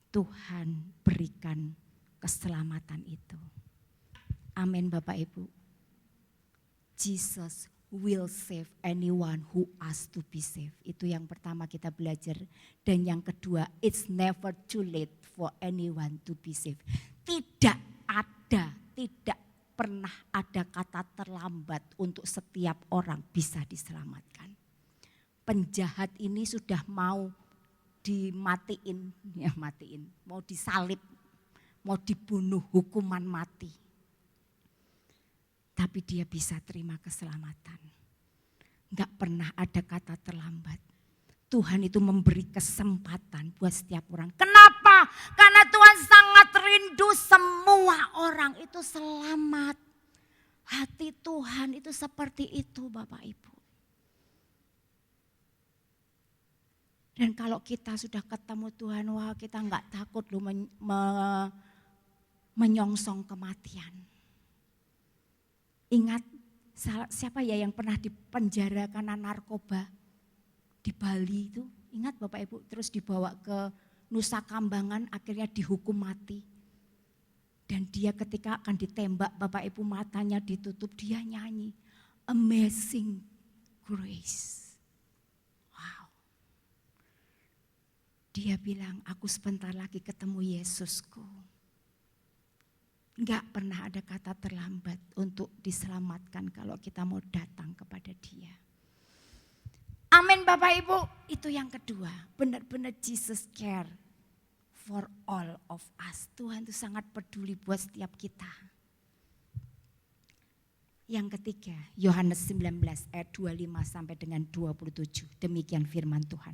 Tuhan berikan keselamatan itu. Amin Bapak Ibu. Jesus will save anyone who asks to be saved. Itu yang pertama kita belajar. Dan yang kedua, it's never too late for anyone to be saved. Tidak pernah ada kata terlambat untuk setiap orang bisa diselamatkan. Penjahat ini sudah mau dimatiin, mau disalib, mau dibunuh hukuman mati. Tapi dia bisa terima keselamatan. Enggak pernah ada kata terlambat. Tuhan itu memberi kesempatan buat setiap orang. Kenapa? Karena Tuhan sangat rindu semua orang itu selamat. Hati Tuhan itu seperti itu Bapak Ibu. Dan kalau kita sudah ketemu Tuhan, wah kita enggak takut loh menyongsong kematian. Ingat siapa ya yang pernah dipenjara karena narkoba di Bali itu? Ingat Bapak Ibu, terus dibawa ke Nusa Kambangan akhirnya dihukum mati. Dan dia ketika akan ditembak Bapak Ibu matanya ditutup, dia nyanyi Amazing Grace. Dia bilang, aku sebentar lagi ketemu Yesusku. Enggak pernah ada kata terlambat untuk diselamatkan kalau kita mau datang kepada Dia. Amin Bapak Ibu, itu yang kedua. Benar-benar Jesus care for all of us. Tuhan itu sangat peduli buat setiap kita. Yang ketiga, Yohanes 19 ayat 25 sampai dengan 27. Demikian firman Tuhan.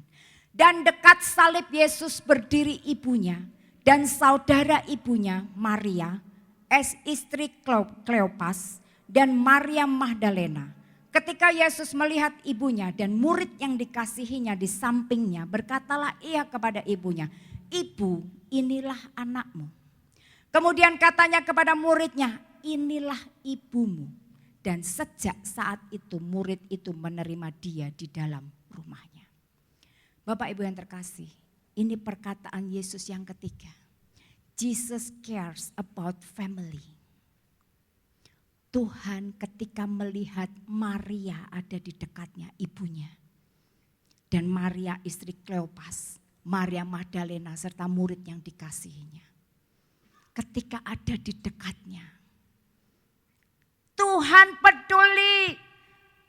Dan dekat salib Yesus berdiri ibunya dan saudara ibunya Maria, istri Kleopas dan Maria Magdalena. Ketika Yesus melihat ibunya dan murid yang dikasihinya di sampingnya, berkatalah ia kepada ibunya, "Ibu, inilah anakmu." Kemudian katanya kepada muridnya, "Inilah ibumu." Dan sejak saat itu murid itu menerima dia di dalam rumahnya. Bapak Ibu yang terkasih, ini perkataan Yesus yang ketiga. Jesus cares about family. Tuhan ketika melihat Maria ada di dekatnya, ibunya. Dan Maria istri Kleopas, Maria Magdalena serta murid yang dikasihinya. Ketika ada di dekatnya, Tuhan peduli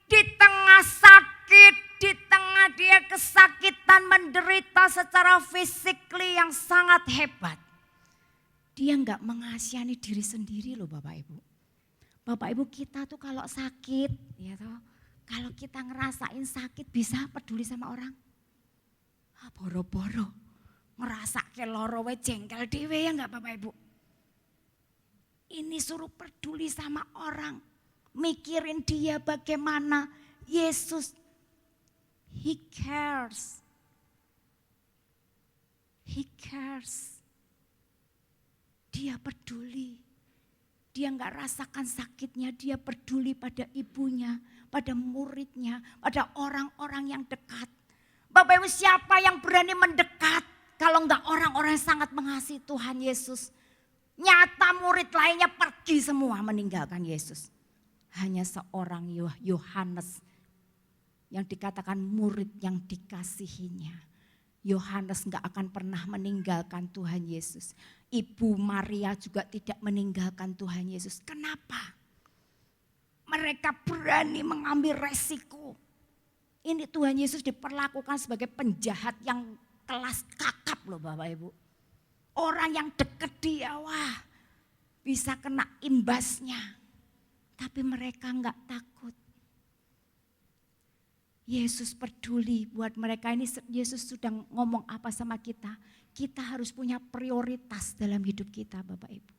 di tengah sakit, di tengah dia kesakitan, menderita secara fisikly yang sangat hebat. Dia enggak mengasihani diri sendiri loh Bapak Ibu. Bapak Ibu kita tuh kalau sakit, ya toh, kalau kita ngerasain sakit bisa peduli sama orang. Boro-boro ngerasa ke loro we jengkel dewe ya enggak Bapak Ibu. Ini suruh peduli sama orang, mikirin dia bagaimana. Yesus, He cares. He cares. Dia peduli. Dia enggak rasakan sakitnya, dia peduli pada ibunya, pada muridnya, pada orang-orang yang dekat. Bapak Ibu, siapa yang berani mendekat kalau enggak orang-orang yang sangat mengasihi Tuhan Yesus? Nyata murid lainnya pergi semua meninggalkan Yesus. Hanya seorang Yohanes yang dikatakan murid yang dikasihinya. Yohanes enggak akan pernah meninggalkan Tuhan Yesus. Ibu Maria juga tidak meninggalkan Tuhan Yesus. Kenapa? Mereka berani mengambil resiko. Ini Tuhan Yesus diperlakukan sebagai penjahat yang kelas kakap loh Bapak Ibu. Orang yang dekat dia, wah bisa kena imbasnya. Tapi mereka enggak takut. Yesus peduli buat mereka. Ini Yesus sudah ngomong apa sama kita. Kita harus punya prioritas dalam hidup kita Bapak Ibu.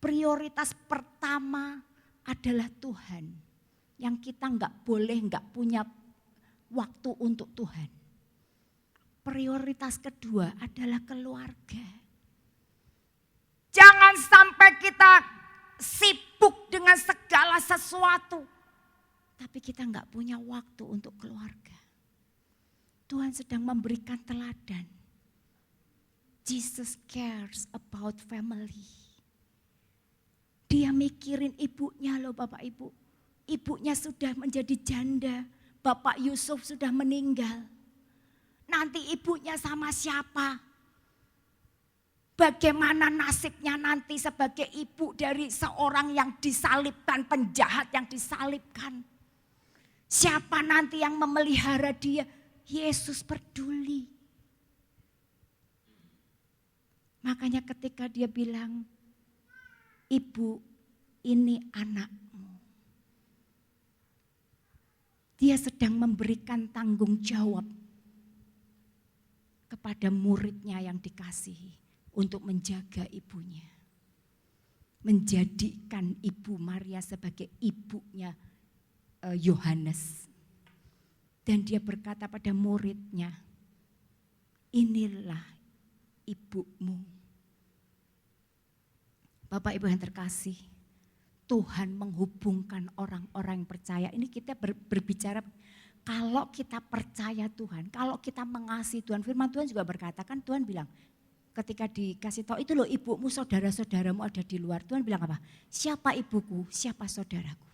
Prioritas pertama adalah Tuhan. Yang kita enggak boleh, enggak punya waktu untuk Tuhan. Prioritas kedua adalah keluarga. Jangan sampai kita sibuk dengan segala sesuatu. Tapi kita enggak punya waktu untuk keluarga. Tuhan sedang memberikan teladan. Jesus cares about family. Dia mikirin ibunya loh Bapak Ibu. Ibunya sudah menjadi janda. Bapak Yusuf sudah meninggal. Nanti ibunya sama siapa? Bagaimana nasibnya nanti sebagai ibu dari seorang yang disalibkan, penjahat yang disalibkan? Siapa nanti yang memelihara dia? Yesus peduli. Makanya ketika dia bilang, "Ibu, ini anakmu. Dia sedang memberikan tanggung jawab kepada muridnya yang dikasihi untuk menjaga ibunya. Menjadikan Ibu Maria sebagai ibunya Yohanes. Dan dia berkata pada muridnya, inilah ibumu. Bapak Ibu yang terkasih, Tuhan menghubungkan orang-orang yang percaya. Ini kita berbicara kalau kita percaya Tuhan, kalau kita mengasihi Tuhan. Firman Tuhan juga berkata, kan Tuhan bilang ketika dikasih tahu itu loh ibumu, saudara-saudaramu ada di luar. Tuhan bilang apa? Siapa ibuku, siapa saudaraku.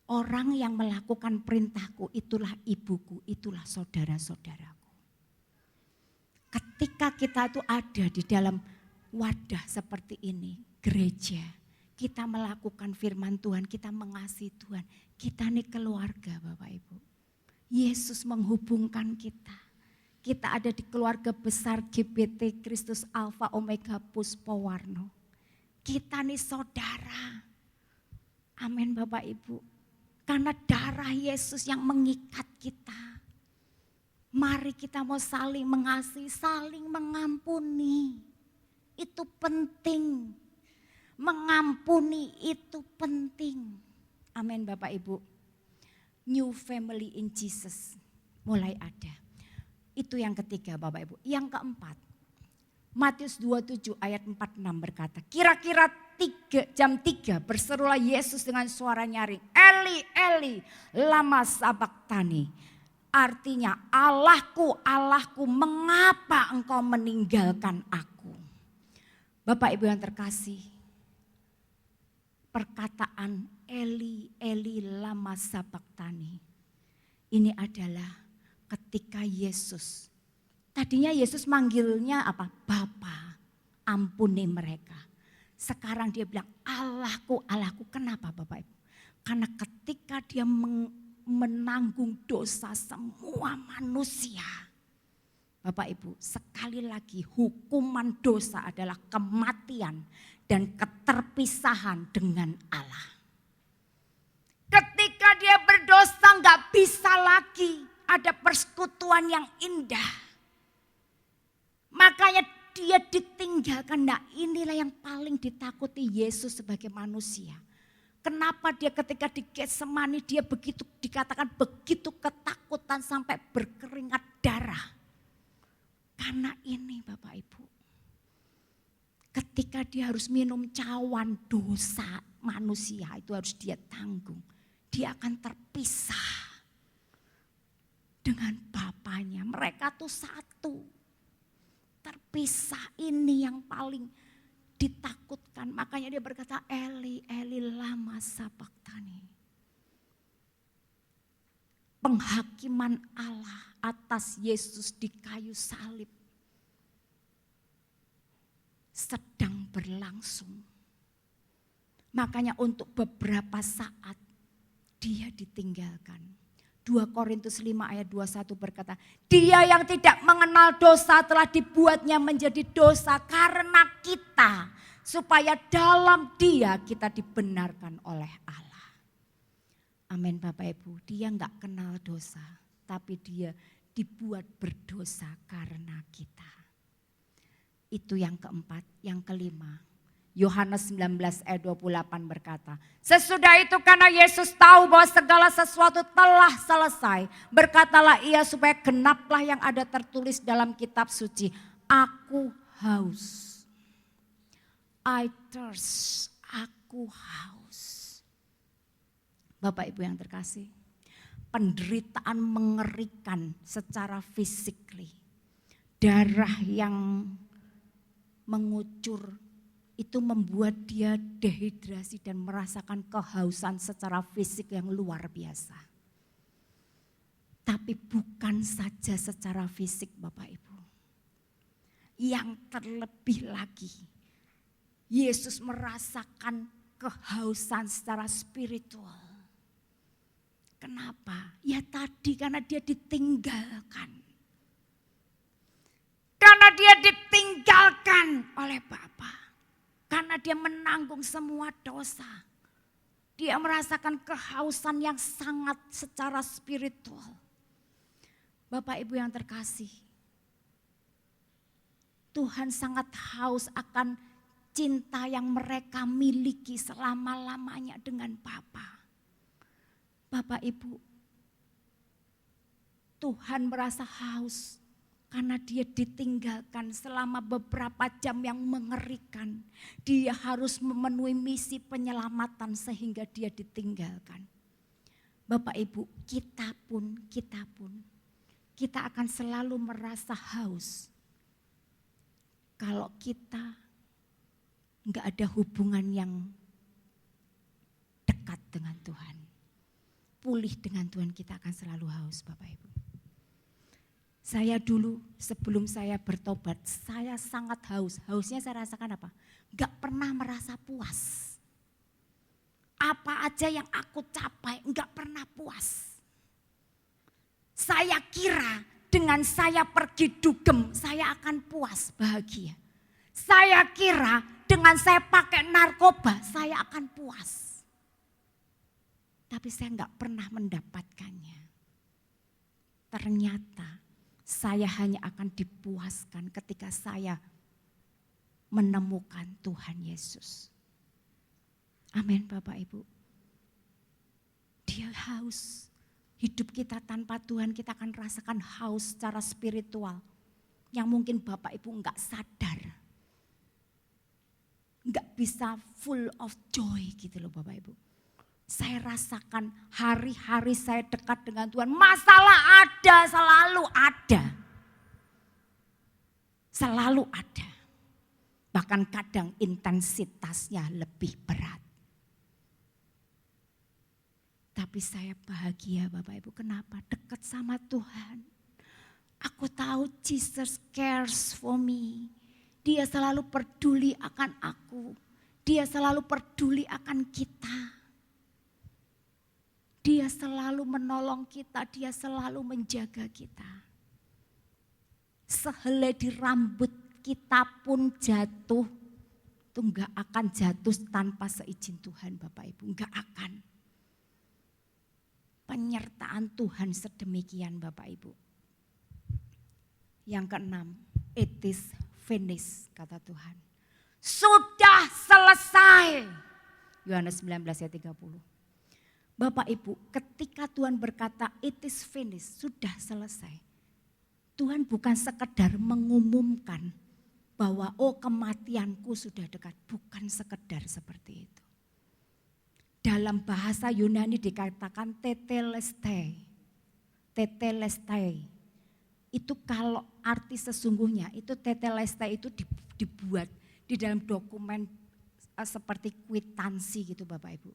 Orang yang melakukan perintahku itulah ibuku, itulah saudara-saudaraku. Ketika kita itu ada di dalam wadah seperti ini, gereja, kita melakukan firman Tuhan, kita mengasihi Tuhan. Kita ini keluarga Bapak Ibu. Yesus menghubungkan kita. Kita ada di keluarga besar GBT Kristus Alfa Omega Puspawarno. Kita ini saudara. Amin Bapak Ibu. Karena darah Yesus yang mengikat kita. Mari kita mau saling mengasihi, saling mengampuni. Itu penting. Mengampuni itu penting. Amin Bapak Ibu. New family in Jesus mulai ada. Itu yang ketiga Bapak Ibu. Yang keempat, Matius 27 ayat 46 berkata, kira-kira jam 3 berserulah Yesus dengan suara nyaring, Eli, Eli, lama sabachthani. Artinya, Allahku, Allahku, mengapa engkau meninggalkan aku? Bapak Ibu yang terkasih, perkataan Eli, Eli, lama sabachthani. Ini adalah ketika Yesus, tadinya Yesus manggilnya apa? Bapa, ampuni mereka. Sekarang dia bilang, Allahku, Allahku. Kenapa Bapak Ibu? Karena ketika dia menanggung dosa semua manusia. Bapak Ibu, sekali lagi hukuman dosa adalah kematian dan keterpisahan dengan Allah. Ketika dia berdosa gak bisa lagi ada persekutuan yang indah. Makanya dia ditinggalkan. Nah inilah yang paling ditakuti Yesus sebagai manusia. Kenapa dia ketika di Getsemani dia begitu dikatakan begitu ketakutan sampai berkeringat darah. Karena ini Bapak Ibu. Ketika dia harus minum cawan dosa manusia itu harus dia tanggung. Dia akan terpisah dengan Bapaknya. Mereka tuh satu. Terpisah, ini yang paling ditakutkan. Makanya dia berkata, Eli, Eli, lama sabachthani. Penghakiman Allah atas Yesus di kayu salib sedang berlangsung. Makanya untuk beberapa saat dia ditinggalkan. 2 Korintus 5 ayat 21 berkata, dia yang tidak mengenal dosa telah dibuatnya menjadi dosa karena kita. Supaya dalam dia kita dibenarkan oleh Allah. Amin Bapak Ibu, dia enggak kenal dosa. Tapi dia dibuat berdosa karena kita. Itu yang keempat, yang kelima. Yohanes 19 ayat 28 berkata, sesudah itu karena Yesus tahu bahwa segala sesuatu telah selesai, berkatalah ia supaya genaplah yang ada tertulis dalam kitab suci, aku haus. I thirst, aku haus. Bapak Ibu yang terkasih, penderitaan mengerikan secara fisikly, darah yang mengucur, itu membuat dia dehidrasi dan merasakan kehausan secara fisik yang luar biasa. Tapi bukan saja secara fisik Bapak Ibu. Yang terlebih lagi, Yesus merasakan kehausan secara spiritual. Kenapa? Ya tadi karena dia ditinggalkan. Karena dia ditinggalkan oleh Bapa. Karena dia menanggung semua dosa. Dia merasakan kehausan yang sangat secara spiritual. Bapak Ibu yang terkasih, Tuhan sangat haus akan cinta yang mereka miliki selama-lamanya dengan Bapa. Bapak Ibu, Tuhan merasa haus karena dia ditinggalkan selama beberapa jam yang mengerikan. Dia harus memenuhi misi penyelamatan sehingga dia ditinggalkan. Bapak Ibu, kita pun, kita akan selalu merasa haus. Kalau kita enggak ada hubungan yang dekat dengan Tuhan. Pulih dengan Tuhan, kita akan selalu haus, Bapak Ibu. Saya dulu sebelum saya bertobat, saya sangat haus. Hausnya saya rasakan apa? Gak pernah merasa puas. Apa aja yang aku capai gak pernah puas. Saya kira dengan saya pergi dugem, saya akan puas, bahagia. Saya kira dengan saya pakai narkoba, saya akan puas. Tapi saya gak pernah mendapatkannya. Ternyata saya hanya akan dipuaskan ketika saya menemukan Tuhan Yesus. Amin Bapak Ibu. Dia haus. Hidup kita tanpa Tuhan kita akan rasakan haus secara spiritual. Yang mungkin Bapak Ibu enggak sadar. Enggak bisa full of joy gitu loh Bapak Ibu. Saya rasakan hari-hari saya dekat dengan Tuhan. Masalah ada, selalu ada. Selalu ada. Bahkan kadang intensitasnya lebih berat. Tapi saya bahagia Bapak Ibu. Kenapa? Dekat sama Tuhan. Aku tahu Jesus cares for me. Dia selalu peduli akan aku. Dia selalu peduli akan kita. Dia selalu menolong kita, dia selalu menjaga kita. Sehelai di rambut kita pun jatuh, itu enggak akan jatuh tanpa seizin Tuhan Bapak Ibu, enggak akan. Penyertaan Tuhan sedemikian Bapak Ibu. Yang keenam, it is finished kata Tuhan. Sudah selesai. Yohanes 19 ayat 30. Bapak Ibu, ketika Tuhan berkata it is finished, sudah selesai. Tuhan bukan sekedar mengumumkan bahwa kematianku sudah dekat. Bukan sekedar seperti itu. Dalam bahasa Yunani dikatakan tetelestai. Tetelestai. Itu kalau arti sesungguhnya, itu tetelestai itu dibuat di dalam dokumen seperti kwitansi gitu Bapak Ibu.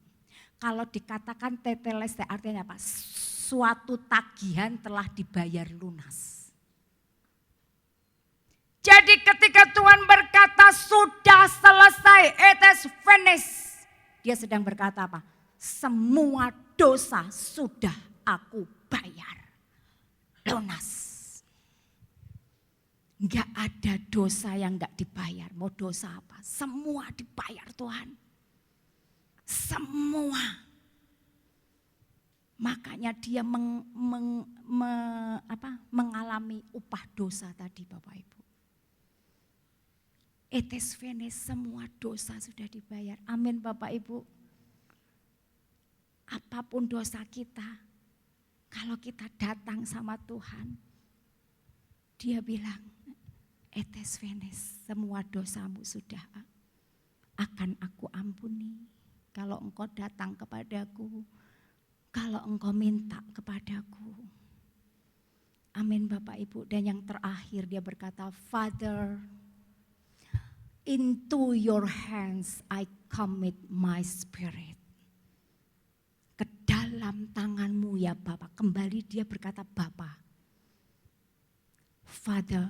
Kalau dikatakan tetelestai artinya apa? Suatu tagihan telah dibayar lunas. Jadi ketika Tuhan berkata sudah selesai, it is finished. Dia sedang berkata apa? Semua dosa sudah aku bayar lunas. Enggak ada dosa yang enggak dibayar. Mau dosa apa? Semua dibayar Tuhan. Semua. Makanya dia mengalami upah dosa tadi Bapak Ibu. It is finished, semua dosa sudah dibayar. Amin Bapak Ibu. Apapun dosa kita, kalau kita datang sama Tuhan, dia bilang, it is finished, semua dosamu sudah akan aku ampuni. Kalau engkau datang kepadaku, kalau engkau minta kepadaku. Amin Bapak Ibu. Dan yang terakhir dia berkata, Father, into your hands I commit my spirit. Ke dalam tanganmu ya Bapa. Kembali dia berkata Bapa. Father,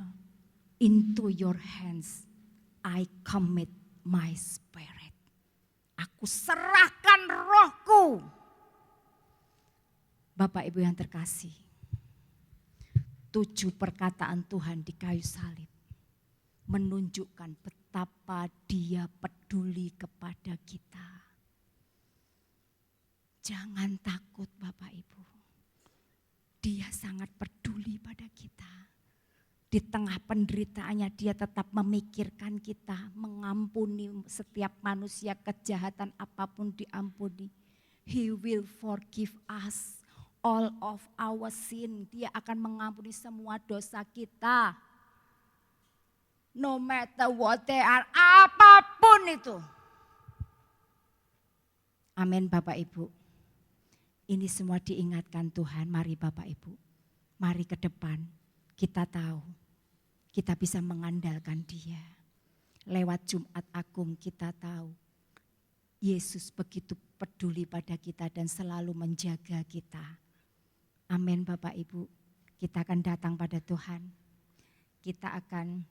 into your hands I commit my spirit. Aku serahkan rohku. Bapak Ibu yang terkasih. 7 perkataan Tuhan di kayu salib menunjukkan betul betapa Dia peduli kepada kita. Jangan takut Bapak Ibu. Dia sangat peduli pada kita. Di tengah penderitaannya Dia tetap memikirkan kita, mengampuni setiap manusia, kejahatan apapun diampuni. He will forgive us all of our sin. Dia akan mengampuni semua dosa kita. No matter what they are, apapun itu. Amin Bapak Ibu. Ini semua diingatkan Tuhan, mari Bapak Ibu. Mari ke depan, kita tahu, kita bisa mengandalkan Dia. Lewat Jumat Agung kita tahu, Yesus begitu peduli pada kita dan selalu menjaga kita. Amin Bapak Ibu, kita akan datang pada Tuhan. Kita akan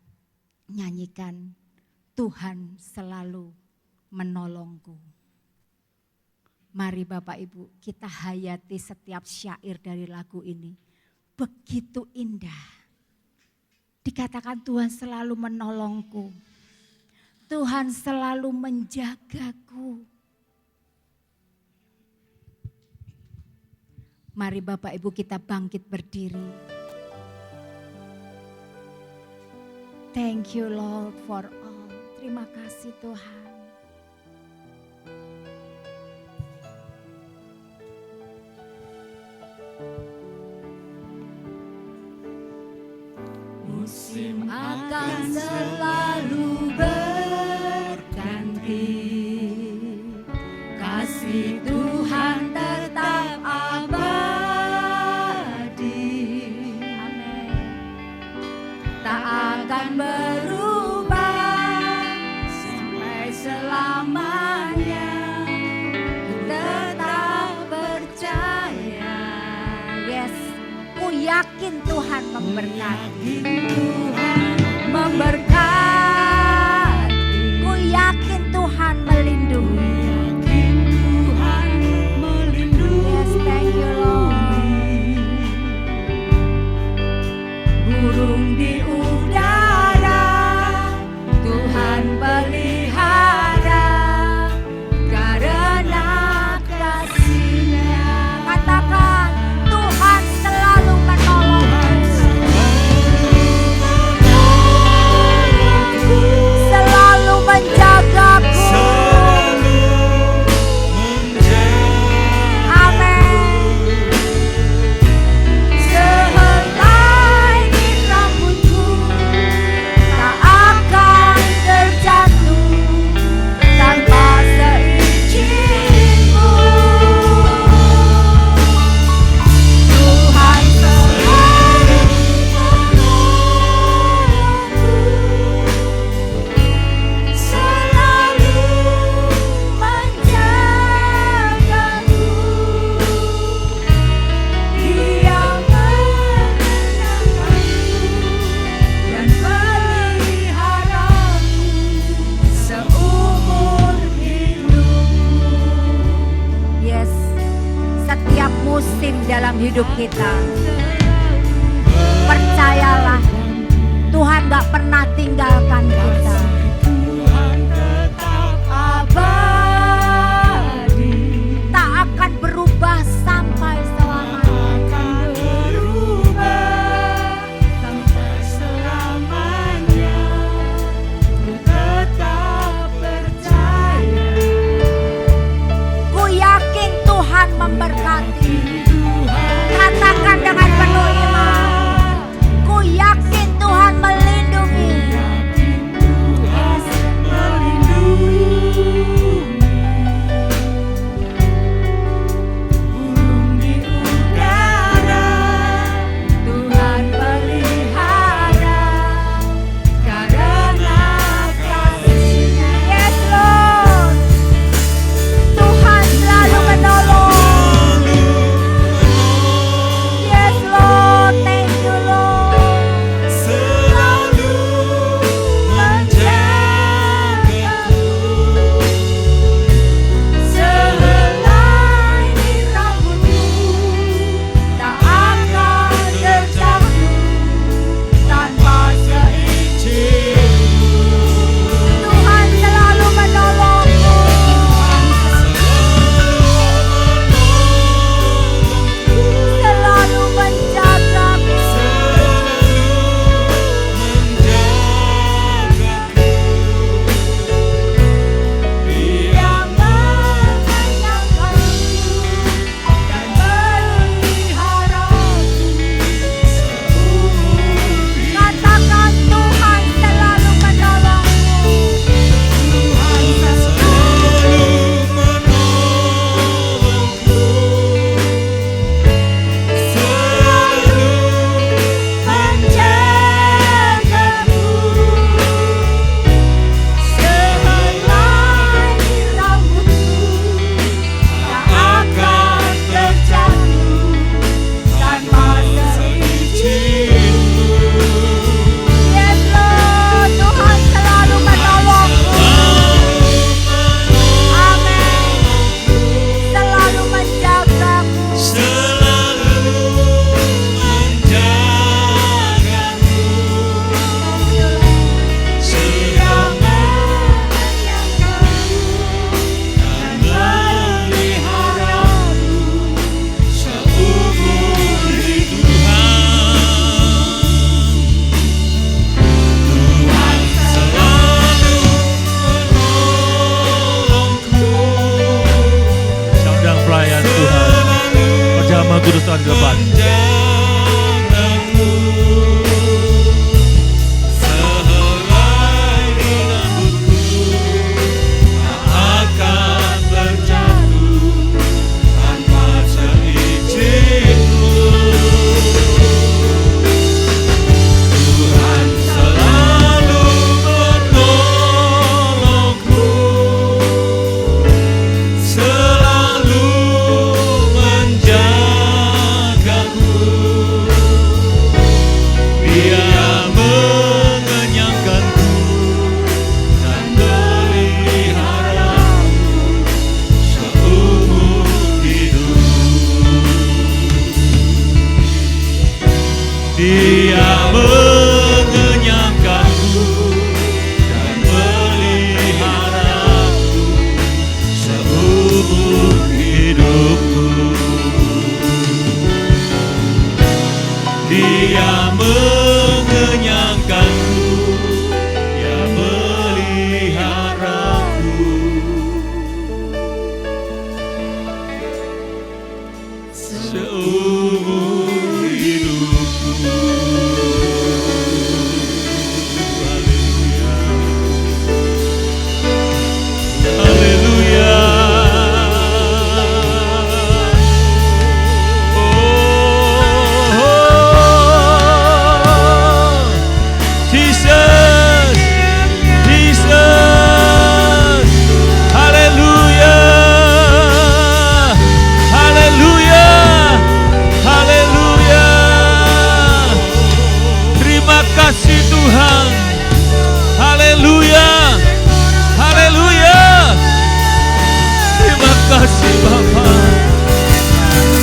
nyanyikan, Tuhan selalu menolongku. Mari Bapak Ibu, kita hayati setiap syair dari lagu ini. Begitu indah. Dikatakan Tuhan selalu menolongku. Tuhan selalu menjagaku. Mari Bapak Ibu kita bangkit berdiri. Thank you Lord for all. Terima kasih Tuhan. Musim akan selalu berganti, kasih Tuhan tetap abadi. Tak akan berubah sampai selamanya. Tetap percaya. Yes, ku yakin Tuhan memberkati. Ku yakin Tuhan melindungi. Yes, thank you Lord. Burung di udara Tuhan pelihara karena kasih-Nya. Katakan Tuhan selalu menolongku. Selalu menjagaku. Amin. Sehelai di rambutku tak akan terjatuh tanpa seizinku. Tuhan selalu menolongku, selalu menjagaku. Dia menenangkanku dan peliharaku seumur hidupku. Yes, setiap musim dalam hidup kita, percayalah Tuhan gak pernah tinggalkan kita. Abadi Tak akan berubah sampai selamanya. sampai selamanya. Ku tetap percaya. Ku yakin Tuhan memberkati. Katakan dengan penuh iman. Ku yakin Tuhan melindungi. Tuhan melindungi. Burung di udara Tuhan pelihara karena kasih-Nya. Yes Lord, Tuhan selalu menolong. Kudus Tuhan depan. menjagaku, sehelai rambutku tak akan terjatuh tanpa seizin-Mu. Tuhan selalu menolongku, selalu menjagaku. Dia mengenyangkanku dan memeliharaku seumur hidup. Dia mengenyangkanku dan memeliharaku seumur hidupku. Dia mengenyangkanku, Dia meliharaku seumur hidupku. Haleluya. Haleluya. Jesus, Jesus, haleluya, haleluya, haleluya. Terima kasih Tuhan, haleluya, haleluya. Terima kasih Bapa,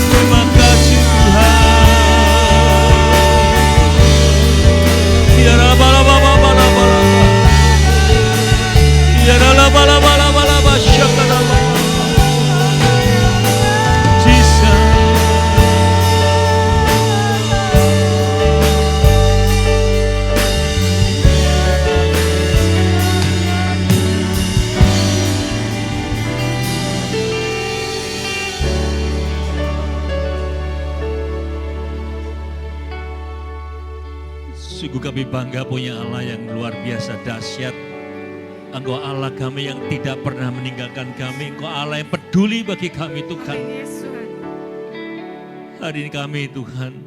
terima kasih Tuhan. Sungguh kami bangga punya Allah yang luar biasa dahsyat. Engkau Allah kami yang tidak pernah meninggalkan kami. Engkau Allah yang peduli bagi kami Tuhan. Yes, Tuhan. Hari ini kami Tuhan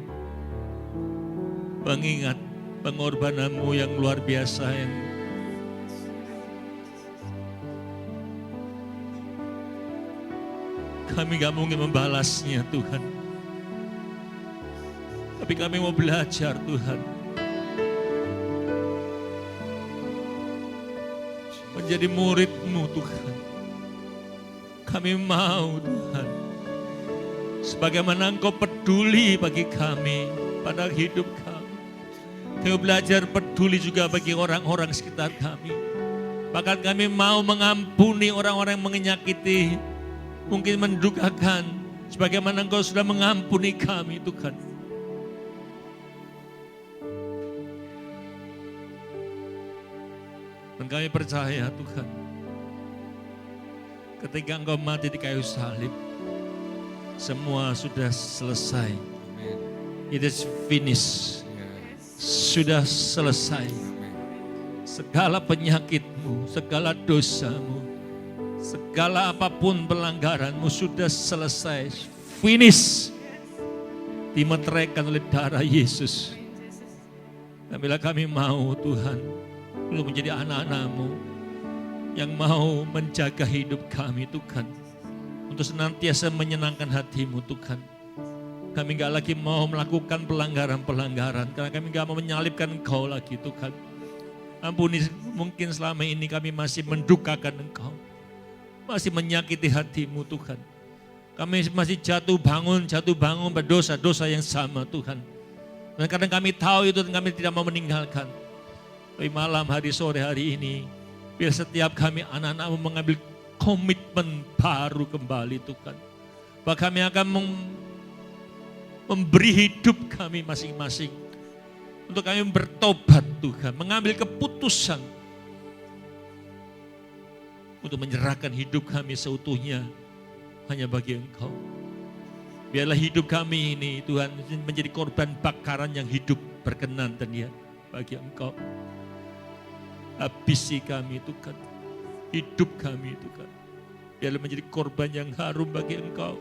mengingat pengorbanan-Mu yang luar biasa yang kami gak mungkin membalasnya Tuhan. Tapi kami mau belajar Tuhan. Menjadi murid-Mu Tuhan. Kami mau Tuhan. Sebagaimana Engkau peduli bagi kami pada hidup kami. Kami belajar peduli juga bagi orang-orang sekitar kami. Bahkan kami mau mengampuni orang-orang yang menyakiti, mungkin mendukakan, sebagaimana Engkau sudah mengampuni kami Tuhan. Dan kami percaya Tuhan, ketika Engkau mati di kayu salib, semua sudah selesai. It is finished. Sudah selesai. Segala penyakitmu, segala dosamu, segala apapun pelanggaranmu sudah selesai. Finish. Dimeteraikan oleh darah Yesus. Dan bila kami mau Tuhan, lu menjadi anak-anak-Mu yang mau menjaga hidup kami Tuhan. Untuk senantiasa menyenangkan hati-Mu Tuhan. Kami gak lagi mau melakukan pelanggaran-pelanggaran. Karena kami gak mau menyalibkan Engkau lagi Tuhan. Ampuni mungkin selama ini kami masih mendukakan Engkau. Masih menyakiti hati-Mu Tuhan. Kami masih jatuh bangun pada dosa-dosa yang sama Tuhan. Dan kadang kami tahu itu dan kami tidak mau meninggalkan. Tapi malam, hari, sore hari ini, biar setiap kami anak-anak-Mu mengambil komitmen baru kembali Tuhan. Bahwa kami akan memberi hidup kami masing-masing. Untuk kami bertobat Tuhan, mengambil keputusan. Untuk menyerahkan hidup kami seutuhnya hanya bagi Engkau. Biarlah hidup kami ini Tuhan menjadi korban bakaran yang hidup berkenan dan ya bagi Engkau. Habisi kami Tuhan, hidup kami Tuhan. Biarlah menjadi korban yang harum bagi Engkau.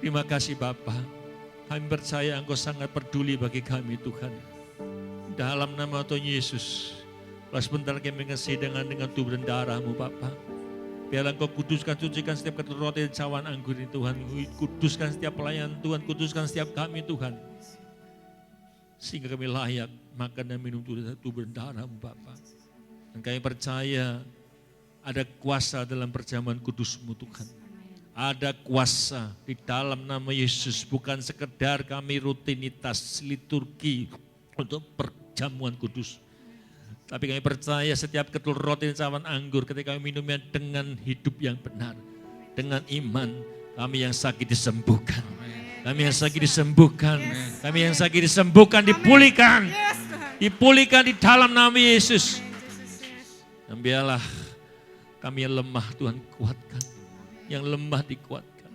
Terima kasih Bapa. Kami percaya Engkau sangat peduli bagi kami Tuhan. Dalam nama Tuhan Yesus, sebentar kami mengasihi dengan tubuh dan darah-Mu Bapa. Biarlah Engkau kuduskan, sucikan setiap ketul roti dan cawan anggur ini Tuhan. Kuduskan setiap pelayan Tuhan, kuduskan setiap kami Tuhan. Sehingga kami layak makan dan minum tubuh dan darah-Mu Bapa. Dan kami percaya ada kuasa dalam perjamuan kudus-Mu Tuhan. Ada kuasa di dalam nama Yesus. Bukan sekedar kami rutinitas liturgi untuk perjamuan kudus. Tapi kami percaya setiap ketul roti dan cawan anggur ketika kami minumnya dengan hidup yang benar. Dengan iman, kami yang sakit disembuhkan. Kami yang sakit disembuhkan. Kami yang sakit disembuhkan, dipulihkan. Dipulihkan di dalam nama Yesus. Dan biarlah kami yang lemah Tuhan kuatkan. Yang lemah dikuatkan.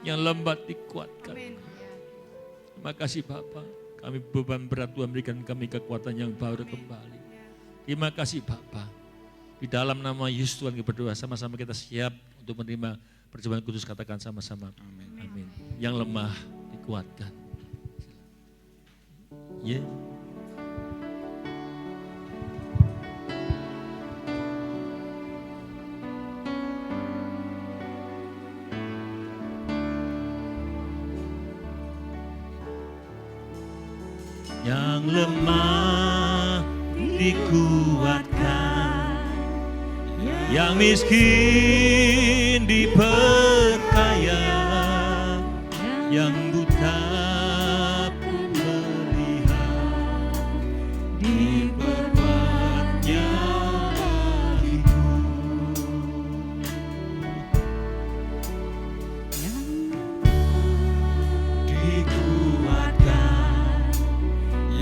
Yang lembat dikuatkan. Terima kasih Bapa. Kami beban berat Tuhan berikan kami kekuatan yang baru kembali. Terima kasih Bapa. Di dalam nama Yesus Tuhan kita berdoa, sama-sama kita siap untuk menerima perjamuan kudus, katakan sama-sama. Amin. Yang lemah dikuatkan. Yeah. Yang lemah dikuatkan, yang miskin diperkaya, yang buta pun melihat, diperkuatnya hidup. Dikuatkan,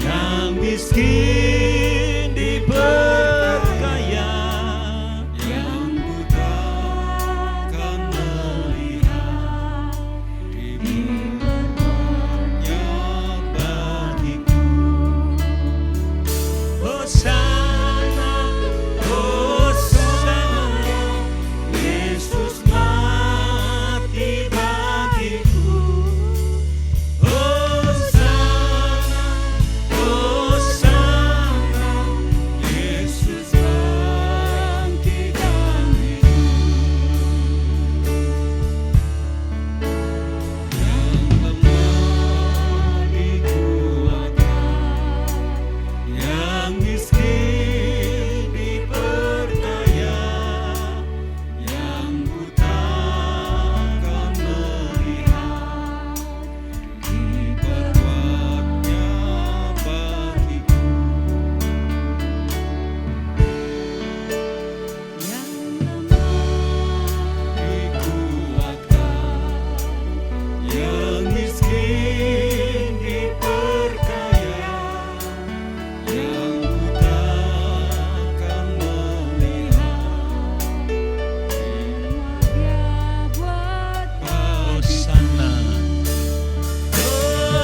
yang miskin diperkaya, yang buta kan melihat, diperkuatnya bagiku. Hosana, Hosana, Yesus mati bagiku. Hosana, Hosana, Yesus bangkitkan hidup. Yang lemah dikuatkan, yang miskin diperkaya, yang buta kan melihat, diperkuatnya bagiku. Dikuatkan, yang miskin diperkaya, yang buta kan melihat. Hosana,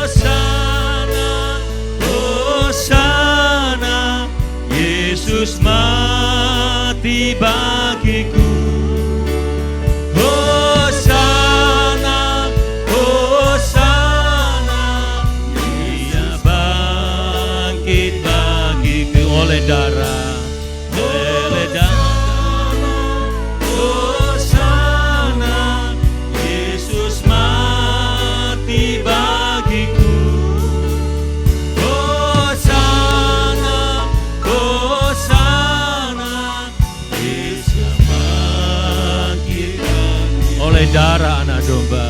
Hosana, Hosana, Yesus mati bagiku. Hosana, Hosana, Dia bangkit bagiku oleh darah, oleh darah. Hosana, Yesus mati bagiku. Hosana, Hosana, Yesus bangkitkan oleh darah anak domba.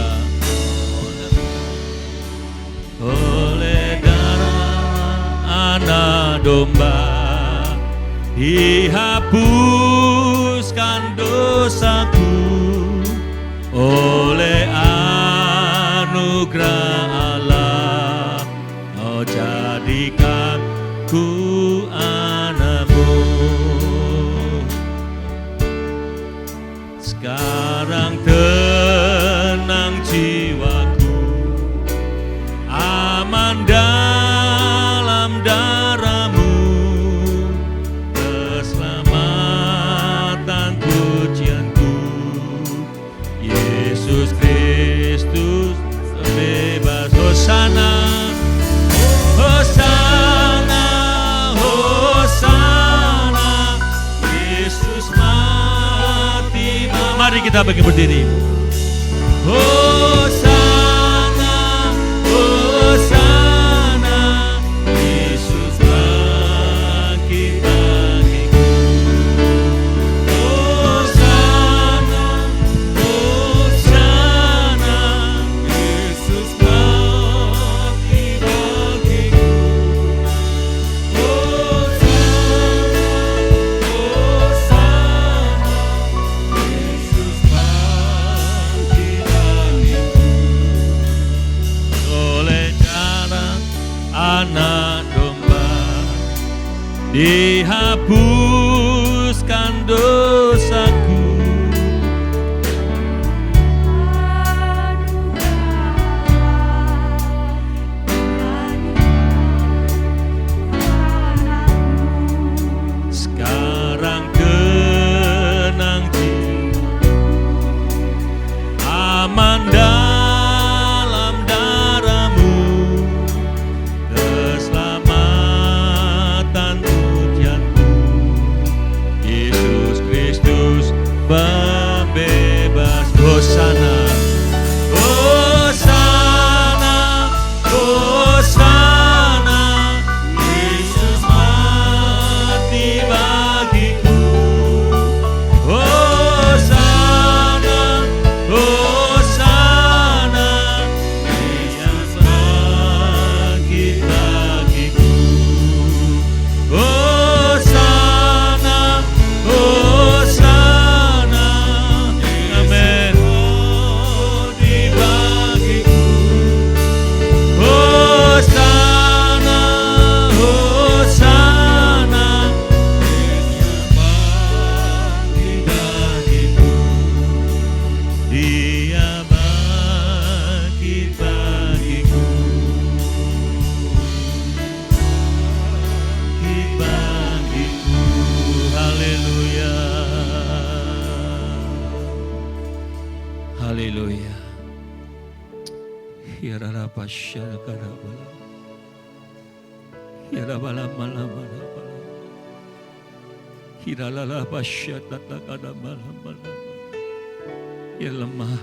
Oleh darah anak domba dihapuskan dosaku, oleh anugerah Allah Kau jadikan ku anakmu. Sekarang tenang jiwa kita bagi berdiri. Hosana, Hosana, Yesus bangkit-bangkit. Hosana, Hosana, Yesus bangkit-bangkit. Anak domba dihapuskan dosaku. Sekarang kenang jiwa, aman dalam darahmu. Keselamatan tujuanku, Yesus Kristus pembebas. Hosana, Hosana, Hosana, Yesus mati bagiku. Hosana, Hosana, Yesus bangkit bagiku. Hosana, Hosana, amin. Di bagiku. Hosana, Hosana, Yesus bangkit bagiku. Dia bangkit bagiku. Bangkit bagiku. Haleluya. Haleluya. Hirara pasyal karabala. Hirabala malamala. Hiralala pasyat kadabala. Ya lemah,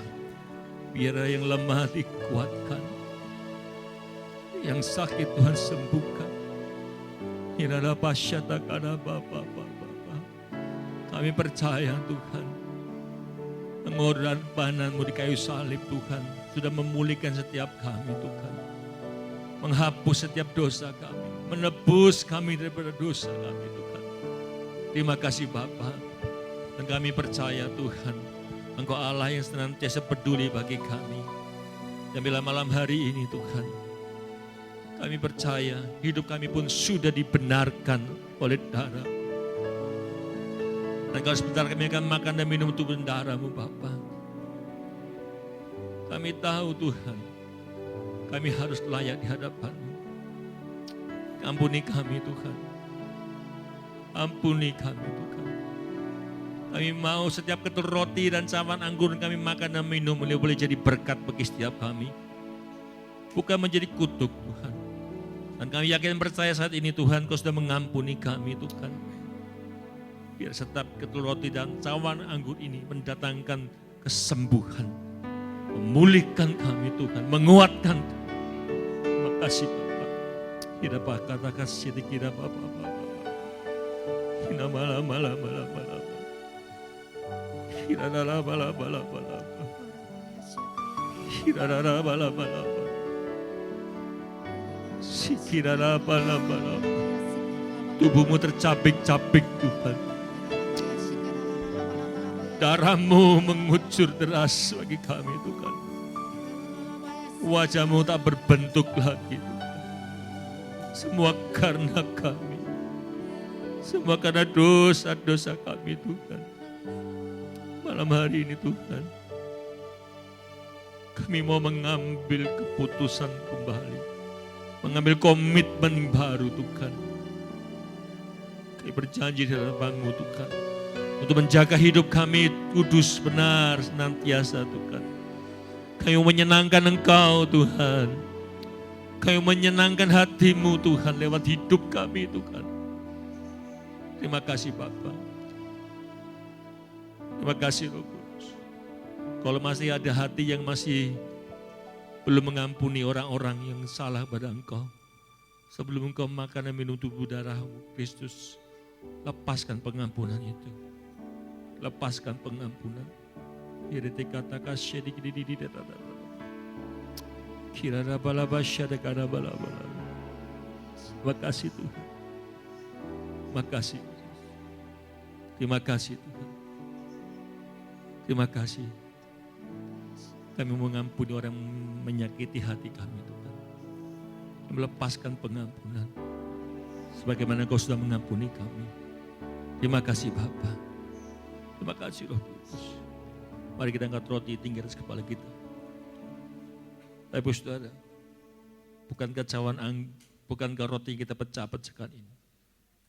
biar yang lemah dikuatkan, yang sakit Tuhan sembuhkan. Hirala pasyata kada Bapa. Kami percaya Tuhan, pengorbanan-Mu di kayu salib Tuhan sudah memulihkan setiap kami Tuhan, menghapus setiap dosa kami, menebus kami daripada dosa kami Tuhan. Terima kasih Bapa, dan kami percaya Tuhan, Engkau Allah yang senantiasa peduli bagi kami. Dan bila malam hari ini Tuhan, kami percaya hidup kami pun sudah dibenarkan oleh darah. Dan kalau sebentar kami akan makan dan minum tubuh dan darah-Mu Bapa. Kami tahu Tuhan, kami harus layak di hadapan-Mu. Ampuni kami Tuhan. Ampuni kami Tuhan. Kami mau setiap ketul roti dan cawan anggur kami makan dan minum boleh jadi berkat bagi setiap kami. Bukan menjadi kutuk Tuhan. Dan kami yakin percaya saat ini Tuhan Kau sudah mengampuni kami Tuhan. Biar setiap ketul roti dan cawan anggur ini mendatangkan kesembuhan. Memulihkan kami Tuhan, menguatkan. Terima kasih Bapak. Kita kata kasih dikira Bapak. Kita malam. Tubuhmu tercapik-capik Tuhan. Darah-Mu mengucur deras bagi kami Tuhan. Wajah-Mu tak berbentuk lagi Tuhan. Semua karena kami. Semua karena dosa-dosa kami Tuhan. Malam hari ini Tuhan, kami mau mengambil keputusan kembali. Mengambil komitmen baru Tuhan. Kami berjanji di hadapan-Mu Tuhan. Untuk menjaga hidup kami kudus benar senantiasa Tuhan. Kami menyenangkan Engkau Tuhan. Kami menyenangkan hati-Mu Tuhan lewat hidup kami Tuhan. Terima kasih Bapa. Terima kasih Roh Kudus. Kalau masih ada hati yang masih belum mengampuni orang-orang yang salah pada engkau, sebelum engkau makan dan minum tubuh darah Kristus, lepaskan pengampunan itu. Lepaskan pengampunan. Makasih Tuhan. Makasih. Terima kasih Tuhan. Terima kasih. Kami mengampuni orang yang menyakiti hati kami Tuhan. Melepaskan pengampunan. Sebagaimana Engkau sudah mengampuni kami. Terima kasih Bapa. Terima kasih Roh Kudus. Mari kita angkat roti tinggi atas kepala kita. Bapak Saudara, bukankah roti yang kita pecah-pecahkan ini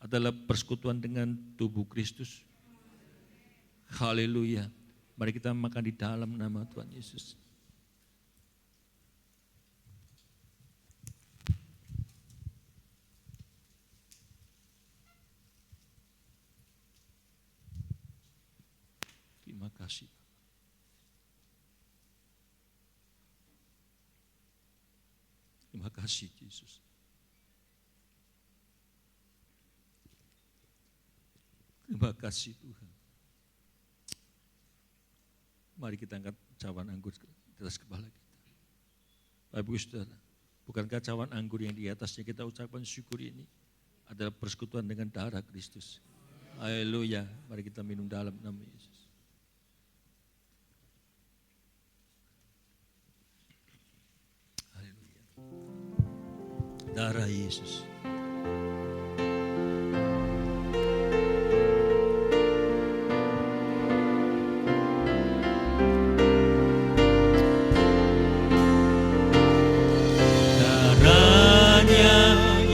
adalah persekutuan dengan tubuh Kristus? Haleluya. Mari kita makan di dalam nama Tuhan Yesus. Terima kasih. Terima kasih Yesus. Terima kasih Tuhan. Mari kita angkat cawan anggur di atas kepala kita. Bapak Ibu Saudara, bukankah cawan anggur yang di atasnya kita ucapkan syukur ini adalah persekutuan dengan darah Kristus. Haleluya. Mari kita minum dalam nama Yesus. Haleluya. Darah Yesus.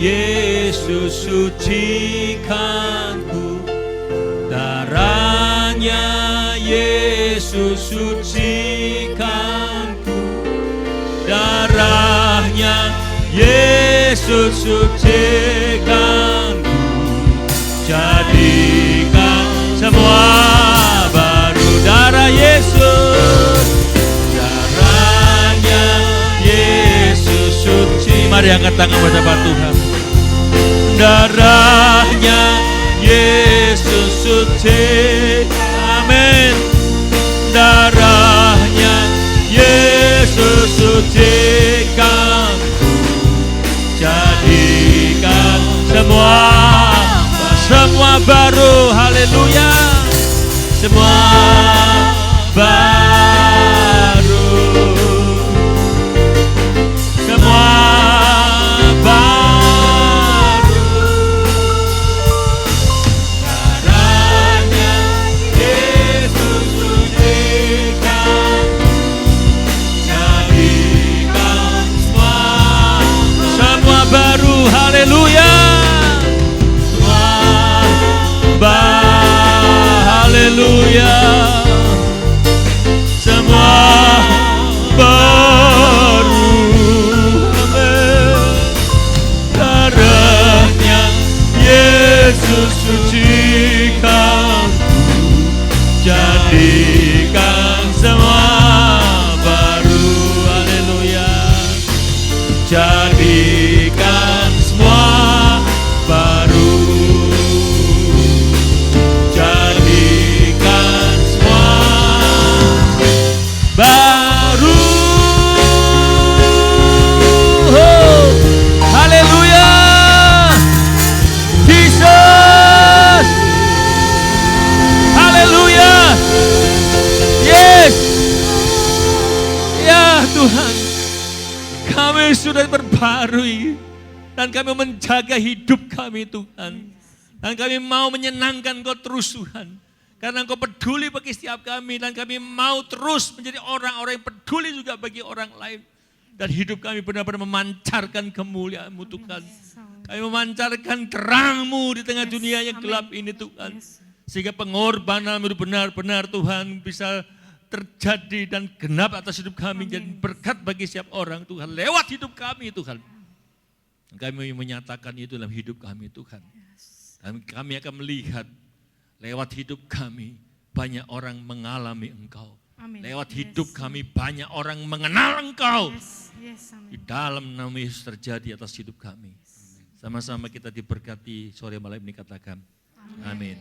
Yesus sucikanku, darahnya Yesus sucikanku, darahnya Yesus sucikanku, jadikan semua baru. Darah Yesus, darahnya Yesus suci. Mari angkat tangan bersama Tuhan. Darahnya Yesus suci, amin. Darahnya Yesus sucikanku, jadikan semua baru. Haleluya. Semua baru. Semua haleluya. Haleluya. Semua baru. Amin. Darahnya Yesus sucikanku, jadikan semua baru. Haleluya. Jadikan baru, jadikan semua baru. Oh, haleluya. Jesus, haleluya. Yes, ya Tuhan, kami sudah berbarui. Dan kami menjaga hidup kami Tuhan. Dan kami mau menyenangkan Engkau terus Tuhan. Karena Engkau peduli bagi setiap kami. Dan kami mau terus menjadi orang-orang yang peduli juga bagi orang lain. Dan hidup kami benar-benar memancarkan kemuliaan-Mu Tuhan. Kami memancarkan terang-Mu di tengah dunia yang gelap ini Tuhan. Sehingga pengorbanan-Mu benar-benar Tuhan bisa terjadi dan genap atas hidup kami. Jadi berkat bagi setiap orang Tuhan. Lewat hidup kami Tuhan. Kami menyatakan itu dalam hidup kami Tuhan. Dan kami akan melihat lewat hidup kami banyak orang mengalami Engkau. Amin. Lewat Yes. hidup kami banyak orang mengenal Engkau. Yes, yes, Di amin. dalam nama Yesus terjadi atas hidup kami. Sama-sama kita diberkati sore malam ini katakan. Amin.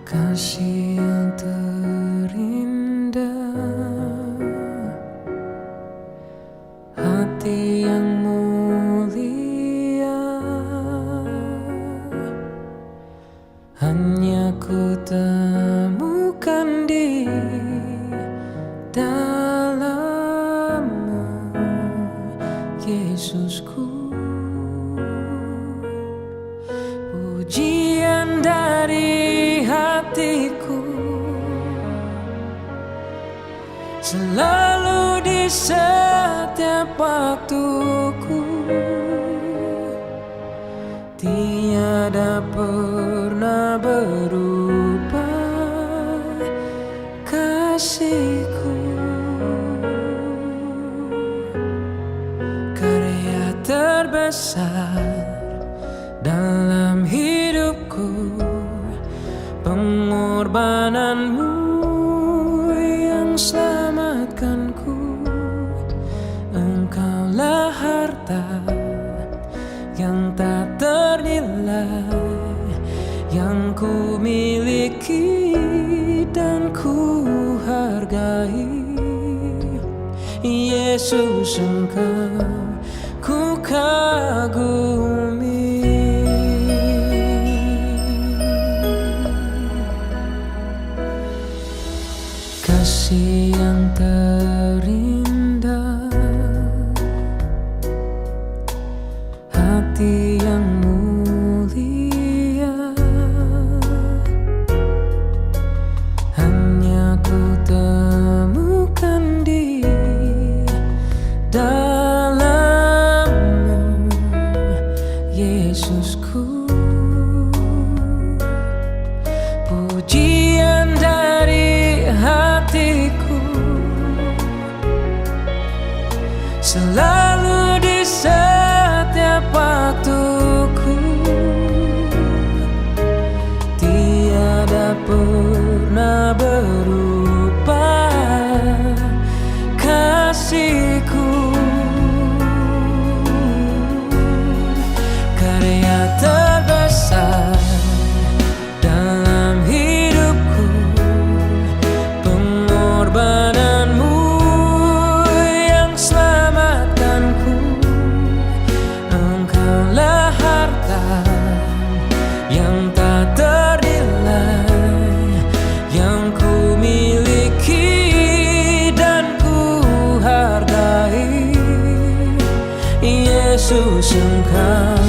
Kasih yang terindah, hati yang mulia, hanya ku temukan di dalam-Mu, Yesusku. Pujian dari hatiku selalu di setiap waktuku, tiada pernah berubah kasihku. Karya terbesar dalam hidupku, pengorbananmu yang selamatkanku. Engkaulah harta yang tak ternilai, yang ku miliki dan ku hargai. Yesus, Engkau ku kagumi. Kasih yang terindah, hati yang mulia, hanya ku temukan di dalam-Mu, Yesusku. Pujian dari hatiku selalu di setiap waktuku, tiada pernah berubah kasihku. Karya terbesar dalam hidupku, pengorbananmu yang selamatkanku. Engkaulah harta yang tak ternilai, yang ku miliki dan ku hargai. Yesus, Engkau